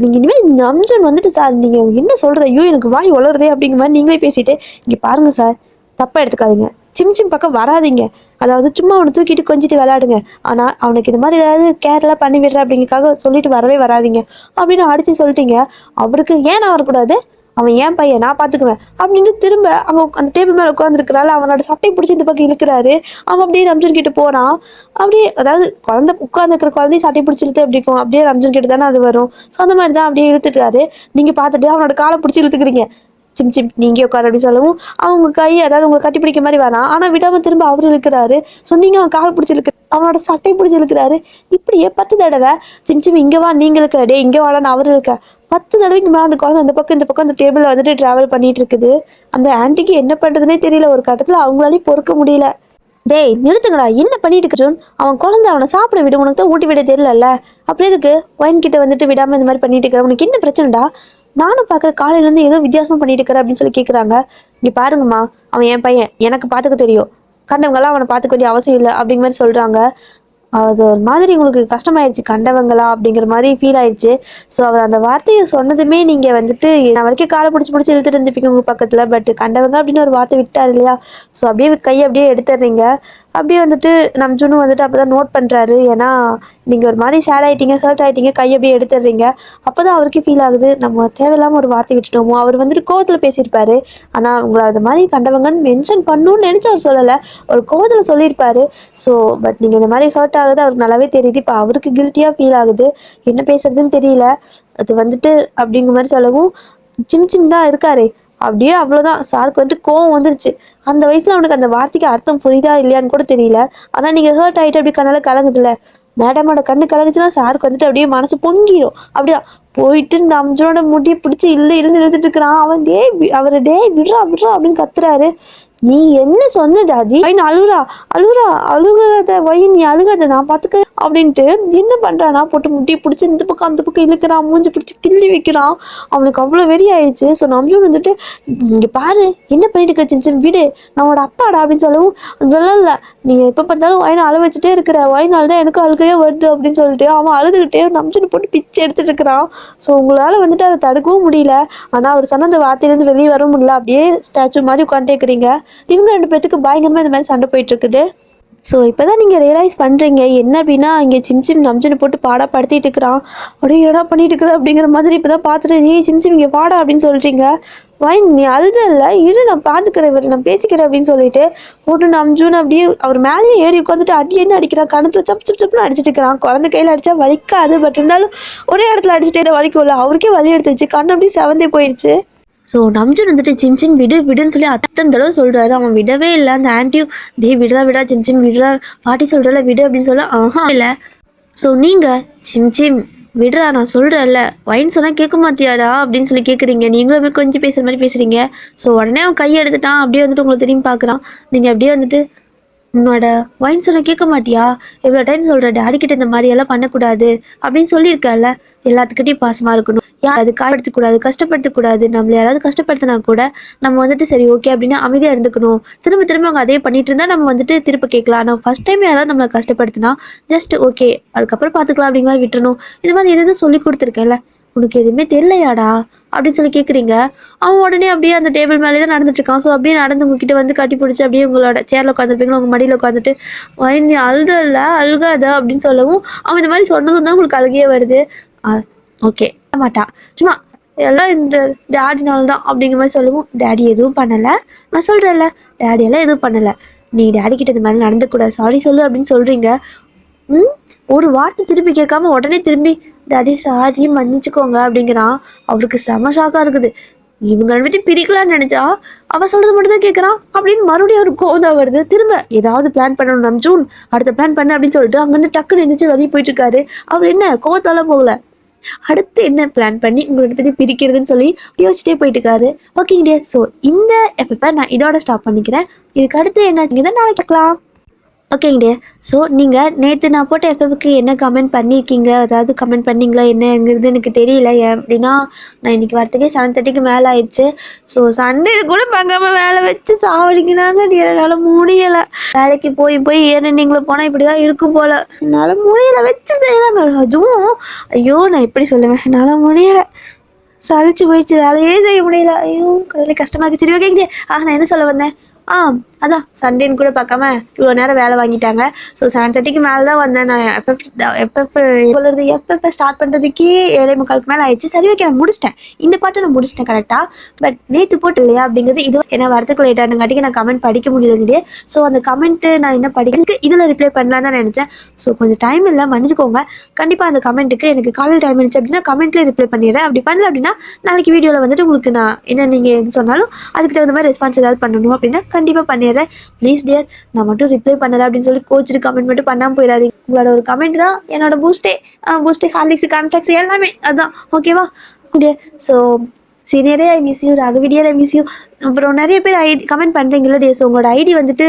நீங்கள் இனிமேல் நம்ஜன் வந்துட்டு சார் நீங்கள் என்ன சொல்கிறது, ஐயோ எனக்கு வாய் வளருதே அப்படிங்கிற மாதிரி நீங்களே பேசிட்டு இங்கே பாருங்கள் சார், தப்பாக எடுத்துக்காதீங்க, சிம் பக்கம் வராதிங்க. அதாவது சும்மா அவனை தூக்கிட்டு கொஞ்சிட்டு விளையாடுங்க. ஆனால் அவனுக்கு இந்த மாதிரி ஏதாவது கேர்லாம் பண்ணி விடுற அப்படிங்கிறதுக்காக சொல்லிட்டு வரவே வராதிங்க அப்படின்னு அடித்து சொல்லிட்டீங்க. அவருக்கு ஏன் நான் வரக்கூடாது? அவன் ஏன் பையன், நான் பார்த்துக்குவேன் அப்படின்னு திரும்ப அவன் அந்த டேபிள் மேலே உட்காந்துருக்கிறாள். அவனோட சட்டை பிடிச்சி இந்த பக்கம் இழுக்கிறாரு. அவன் அப்படியே ரம்ஜான் கிட்ட போகிறான். அப்படியே அதாவது குழந்தை உட்காந்துருக்கிற குழந்தைய சட்டை பிடிச்சி இழுத்து எப்படி இருக்கும், அப்படியே ரம்ஜான் கிட்ட தானே அது வரும். ஸோ அந்த மாதிரி தான் அப்படியே இழுத்துட்டாரு. நீங்கள் பார்த்துட்டு அவனோட காலை பிடிச்சி இழுத்துக்கிறீங்க. சிம் சிம் நீங்க உட்கார அப்படின்னு சொல்லவும் அவங்க கை அதாவது உங்களை கட்டி பிடிக்க மாதிரி வரான். ஆனால் விடாம திரும்ப அவரு இழுக்கிறாரு. சொன்னீங்க அவன் கால் பிடிச்சி இழுக்கிறாரு, அவனோட சட்டை பிடிச்சி இழுக்கிறாரு. இப்படியே 10 தடவை சிம் சிம் இங்கே வா நீங்க இருக்க, டே இங்கே வாடான்னு அவரு இருக்க. 10 தடவைக்கு மேலே அந்த குழந்தை அந்த பக்கம் இந்த பக்கம் அந்த டேபிள் வந்துட்டு டிராவல் பண்ணிட்டு இருக்குது. அந்த ஆன்ட்டிக்கு என்ன பண்றதுனே தெரியல. ஒரு கட்டத்தில் அவங்களாலையும் பொறுக்க முடியல. டேய் நிறுத்துங்கடா, என்ன பண்ணிட்டு இருக்கிறோம், அவன் குழந்தை, அவனை சாப்பிட விடு, உனக்கு தான் ஊட்டி விட தெரியல. அப்படி எதுக்கு ஒயின் கிட்ட வந்துட்டு விடாம இந்த மாதிரி பண்ணிட்டு இருக்கிற, உனக்கு என்ன பிரச்சனைடா, நானும் பார்க்குற காலையிலேருந்து ஏதோ வித்தியாசமா பண்ணிட்டு இருக்கிற அப்படின்னு சொல்லி கேட்குறாங்க. இங்கே பாருங்கம்மா, அவன் என் பையன், எனக்கு பார்த்துக்க தெரியும், கண்டவங்களாம் அவனை பார்த்துக்க வேண்டிய அவசியம் இல்லை அப்படிங்கிற மாதிரி சொல்கிறாங்க. அது ஒரு மாதிரி உங்களுக்கு கஷ்டமாயிடுச்சு, கண்டவங்களா அப்படிங்கிற மாதிரி ஃபீல் ஆயிடுச்சு. ஸோ அவர் அந்த வார்த்தையை சொன்னதுமே நீங்கள் வந்துட்டு நான் வரைக்கும் காலை பிடிச்சி இழுத்துட்டு இருந்துப்பீங்க உங்கள் பக்கத்தில். பட் கண்டவங்க அப்படின்னு ஒரு வார்த்தை விட்டார் இல்லையா, ஸோ அப்படியே கையை அப்படியே எடுத்துடுறீங்க. அப்படியே வந்துட்டு நம்ஜுன்னு வந்துட்டு அப்போ தான் நோட் பண்ணுறாரு. ஏன்னா நீங்கள் ஒரு மாதிரி சேட் ஆகிட்டீங்க, ஹர்ட் ஆகிட்டீங்க, கையை அப்படியே எடுத்துடுறீங்க. அப்போ தான் அவருக்கே ஃபீல் ஆகுது, நம்ம தேவையில்லாமல் ஒரு வார்த்தை விட்டுட்டோமோ. அவர் வந்துட்டு கோவத்தில் பேசியிருப்பாரு, ஆனால் உங்களை அது மாதிரி கண்டவங்கன்னு மென்ஷன் பண்ணணும்னு நினச்சி அவர் சொல்லலை, ஒரு கோவத்தில் சொல்லியிருப்பாரு. ஸோ பட் நீங்கள் இந்த மாதிரி ஹர்ட் ஆகுது அவருக்கு நல்லாவே தெரியுது. இப்போ அவருக்கு கில்ட்டியாக ஃபீல் ஆகுது, என்ன பேசுறதுன்னு தெரியல. அது வந்துட்டு அப்படிங்கிற மாதிரி சொல்லவும் சிம் சிம் தான் இருக்காரு. அப்படியே அவ்வளோதான், சாருக்கு வந்துட்டு கோவம் வந்துருச்சு. அந்த வயசுல அவனுக்கு அந்த வார்த்தைக்கு அர்த்தம் புரியுதா இல்லையான்னு கூட தெரியல. ஆனால் நீங்கள் ஹர்ட் ஆகிட்டு அப்படி கண்ணால கலங்குதுல்ல, மேடமோட கண்ணு கலங்குச்சுன்னா சாருக்கு வந்துட்டு அப்படியே மனசு பொங்கிடும். அப்படியா போயிட்டு இந்த அம்ஜனோட முடியை பிடிச்சி இல்லைன்னு நிறுத்திட்டு இருக்கிறான். அவன் அவரு விடுறா விடுறா அப்படின்னு கத்துறாரு. நீ என்ன சொன்ன ஜாஜி, அழுகுறா அழுகுறா அழுகாத நீ அழுகாத, நான் பாத்துக்க அப்படின்ட்டு என்ன பண்றானா, போட்டு முட்டியை பிடிச்சி இந்த பக்கம் அந்த பக்கம் இழுக்கிறான், மூஞ்சி பிடிச்சி கிள்ளி வைக்கிறான். அவனுக்கு அவ்வளோ வெறி ஆயிடுச்சு. ஸோ நம்மளும் வந்துட்டு இங்க பாரு என்ன பண்ணிட்டு இருக்க சிம் வீடு, நம்மளோட அப்பாடா அப்படின்னு சொல்லவும் சொல்லல, நீ எப்போ பார்த்தாலும் வயனை அழ வச்சுட்டே இருக்கிற, வயனால தான் எனக்கு அழுகையே வருது அப்படின்னு சொல்லிட்டு அவன் அழுதுகிட்டே நம்ஜுன்னு போட்டு பிச்சு எடுத்துட்டு இருக்கிறான். ஸோ உங்களால் வந்துட்டு அதை தடுக்கவும் முடியல. ஆனால் அவர் சொன்ன அந்த வார்த்தையிலேருந்து வெளியே வரவும் முடியல. அப்படியே ஸ்டாச்சு மாதிரி உட்காந்துட்டே இருக்கிறீங்க. இவங்க 2 பேத்துக்கு பயங்கரமாக இந்த மாதிரி சண்டை போயிட்டு இருக்குது. ஸோ இப்போ தான் நீங்கள் ரியலைஸ் பண்ணுறீங்க என்ன அப்படின்னா, இங்கே சிம் நம்ஜுன்னு போட்டு பாடப்படுத்திட்டு இருக்கிறான். அப்படியே என்னடா பண்ணிட்டு இருக்கிற அப்படிங்கிற மாதிரி இப்போ தான் பார்த்துட்டு நீ சிம் இங்கே பாடா அப்படின்னு சொல்கிறீங்க. வைன் நீ அழுதல்ல, இரு நான் பார்த்துக்கிறேன், இவர் நான் பேசிக்கிறேன் அப்படின்னு சொல்லிட்டு போட்டு நம்ஜுன்னு அப்படியே அவர் மேலேயே ஏறி உட்காந்துட்டு அடியேன்னு அடிக்கிறான். கணத்துல சப்புன்னு அடிச்சிட்டு இருக்கிறான். குழந்தை கையில் அடித்தா வலிக்காது, பட் இருந்தாலும் ஒரே இடத்துல அடிச்சுட்டே வலிக்கும்ல, அவருக்கே வலி எடுத்துச்சு, கண்ணு அப்படியே செவந்தே போயிடுச்சு. ஸோ நம்ஜுன் வந்துட்டு சிம் விடுன்னு சொல்லி அத்தனை தடவை சொல்கிறாரு. அவன் விடவே இல்லை. அந்த ஆன்ட்டியும் டே விடா சிம் விடுறா, பாட்டி சொல்கிறல விடு அப்படின்னு சொல்ல ஆஹா இல்லை. ஸோ நீங்கள் சிம் விடுறா நான் சொல்கிறேன்ல, வைன் சொன்னால் கேட்க மாட்டியாடா அப்படின்னு சொல்லி கேட்குறீங்க. நீங்களுமே கொஞ்சம் பேசுகிற மாதிரி பேசுகிறீங்க. ஸோ உடனே அவன் கையை எடுத்துட்டான். அப்படியே வந்துட்டு உங்களை திரும்பி பார்க்குறான். நீங்கள் அப்படியே வந்துட்டு உன்னோட வைன் சொன்ன கேட்க மாட்டியா, எவ்வளோ டைம் சொல்கிற டேடி கிட்ட இந்த மாதிரி எல்லாம் பண்ணக்கூடாது அப்படின்னு சொல்லியிருக்கல, எல்லாத்துக்கிட்டையும் பாசமாக இருக்கணும், அது காயப்படுத்தக்கூடாது, கஷ்டப்படுத்தக்கூடாது, நம்மளை யாராவது கஷ்டப்படுத்தினா கூட நம்ம வந்துட்டு சரி ஓகே அப்படின்னு அமைதியாக இருந்துக்கணும். திரும்ப அவங்க அதே பண்ணிட்டு இருந்தால் நம்ம வந்துட்டு திரும்ப கேட்கலாம். நம்ம ஃபர்ஸ்ட் டைம் யாராவது நம்மளை கஷ்டப்படுத்தினா ஜஸ்ட் ஓகே அதுக்கப்புறம் பார்த்துக்கலாம் அப்படிங்கிற மாதிரி விட்டுறணும். இது மாதிரி எதாவது சொல்லி கொடுத்துருக்கேன்ல, உனக்கு எதுவுமே தெரியலையாடா அப்படின்னு சொல்லி கேட்குறீங்க. அவன் உடனே அப்படியே அந்த டேபிள் மேலே தான் நடந்துட்டு இருக்கான். ஸோ அப்படியே நடந்து உங்ககிட்ட வந்து கட்டி பிடிச்சி அப்படியே உங்களோட சேரில் உட்காந்துருப்பீங்களா, உங்கள் மடியில் உட்காந்துட்டு நீ அழுதல்ல அழுகாத அப்படின்னு சொல்லவும் அவன் இந்த மாதிரி சொன்னதும் தான் உங்களுக்கு அழுகையே வருது. ஓகே மாட்டான், சும்மா எல்லாம் இந்த டேடினால தான் அப்படிங்கிற மாதிரி சொல்லவும் டேடி எதுவும் பண்ணலை, நான் சொல்கிறேன்ல டேடியெல்லாம் எதுவும் பண்ணலை, நீ டேடி கிட்ட இந்த மாதிரி நடந்துக்கூடாது, சாரி சொல்லு அப்படின்னு சொல்கிறீங்க. ஒரு வார்த்தை திருப்பி கேட்காம உடனே திரும்பி டேடி சாரி மன்னிச்சுக்கோங்க அப்படிங்கிறான். அவருக்கு செம ஷாக்காக இருக்குது. இவங்க வந்துட்டு பிரிக்கலான்னு நினைச்சா அவன் சொல்றது மட்டும் தான் கேட்குறான் அப்படின்னு மறுபடியும் ஒரு கோவம் வருது. திரும்ப ஏதாவது பிளான் பண்ணணும் நம்ஜூன், அடுத்த பிளான் பண்ண அப்படின்னு சொல்லிட்டு அங்கேருந்து டக்குன்னு நினைச்சு வெளியே போயிட்டு இருக்காரு. அவர் என்ன கோவத்தால போகல, அடுத்து என்ன பிளான் பண்ணி உங்களோட பற்றி பிரிக்கிறதுன்னு சொல்லி யோசிச்சுட்டே போயிட்டு இருக்காரு. ஓகேங்க டியர், ஸோ இந்த எஃப்எஃப்பை நான் இதோட ஸ்டாப் பண்ணிக்கிறேன். இதுக்கு அடுத்து என்ன தான் நாளைக்கு கேட்கலாம். ஓகேங்க டியர், ஸோ நீங்கள் நேற்று நான் போட்ட எஃப்எஃப்க்கு என்ன கமெண்ட் பண்ணியிருக்கீங்க, அதாவது கமெண்ட் பண்ணிங்களா என்னங்கிறது எனக்கு தெரியல. ஏன் அப்படின்னா நான் இன்றைக்கி வரத்துக்கே 7:30க்கு மேலே ஆயிடுச்சு. ஸோ சண்டேல கூட பார்க்காம வேலை வச்சு சாவடிக்கிறாங்க டியர், என்னால் முடியலை. வேலைக்கு போய் ஏறினீங்களோ போனால் இப்படி தான் இருக்கும் போல், என்னால் முடியலை வச்சு செய்யலாங்க. அதுவும் ஐயோ நான் எப்படி சொல்லுவேன், என்னால் முடியலை, சளிச்சு போயிடுச்சு, வேலையே செய்ய முடியல. ஐயோ கடவுளே கஷ்டமாக இருக்கு. சரி ஓகேங்க, நான் என்ன சொல்ல வந்தேன், அதான் சண்டேன்னு கூட பார்க்காம இவ்வளோ நேரம் வேலை வாங்கிட்டாங்க. ஸோ 7:30க்கு மேலே தான் வந்தேன். நான் எப்பப்போ ஸ்டார்ட் பண்ணுறதுக்கே 7:45 மேலே ஆயிடுச்சு. சரி ஓகே நான் முடிச்சிட்டேன், இந்த பாட்டை நான் முடிச்சிட்டேன் கரெக்டாக. பட் நேற்று போட்டு இல்லையா அப்படிங்கிறது இது ஏன்னா வரத்துக்கு லேட் ஆனங்காட்டிக்கு நான் கமெண்ட் படிக்க முடியல கிடையாது. ஸோ அந்த கமெண்ட்டு நான் என்ன படிக்கிறதுக்கு இதில் ரிப்ளை பண்ணலாம் தான் நினச்சேன். ஸோ கொஞ்சம் டைம் இல்லை, மன்னிச்சுக்கோங்க. கண்டிப்பாக அந்த கமெண்ட்டுக்கு எனக்கு காலையில் டைம் இருந்துச்சு அப்படின்னா கமெண்ட்லேயே ரிப்ளை பண்ணிடுறேன். அப்படி பண்ணல அப்படின்னா நாளைக்கு வீடியோவில் வந்துட்டு உங்களுக்கு நான் என்ன நீங்கள் எது சொன்னாலும் அதுக்கு தகுந்த மாதிரி ரெஸ்பான்ஸ் ஏதாவது பண்ணணும் அப்படின்னா கண்டிப்பாக பண்ணிடுறேன். ப்ளீஸ் டியர், நான் மட்டும் ரிப்ளை பண்ணலை அப்படின்னு சொல்லி கோச்சிட்டு கமெண்ட் மட்டும் பண்ணாமல் போயிடாதீங்க. உங்களோட ஒரு கமெண்ட் தான் என்னோட பூஸ்டே ஹார்லிக்ஸ் கான்ஃப்ளெக்ஸ் எல்லாமே அதான். ஓகேவா டியர்? ஸோ சீனியரே I miss you, Raghavi dear I miss you. அப்புறம் நிறைய பேர் கமெண்ட் பண்ணுறீங்களா டே. ஸோ உங்களோட ஐடி வந்துட்டு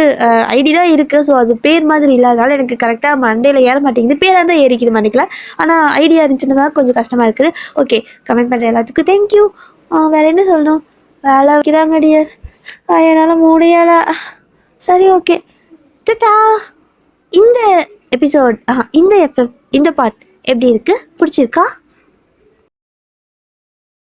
ஐடி தான் இருக்குது. ஸோ அது பேர் மாதிரி இல்லாதனால எனக்கு கரெக்டாக மண்டேல ஏற மாட்டேங்குது. பேராக தான் ஏறிக்குது மன்னிக்கல. ஆனால் ஐடியா இருந்துச்சுன்னா தான் கொஞ்சம் கஷ்டமாக இருக்குது. ஓகே, கமெண்ட் பண்ணுற எல்லாத்துக்கும் தேங்க்யூ. வேறு என்ன சொல்லணும்? வேலை வைக்கிறாங்க டியர், என்னால் முடியலை. சரி ஓகே, டட்டா. இந்த எபிசோட் இந்த பார்ட் எப்படி இருக்குது? பிடிச்சிருக்கா?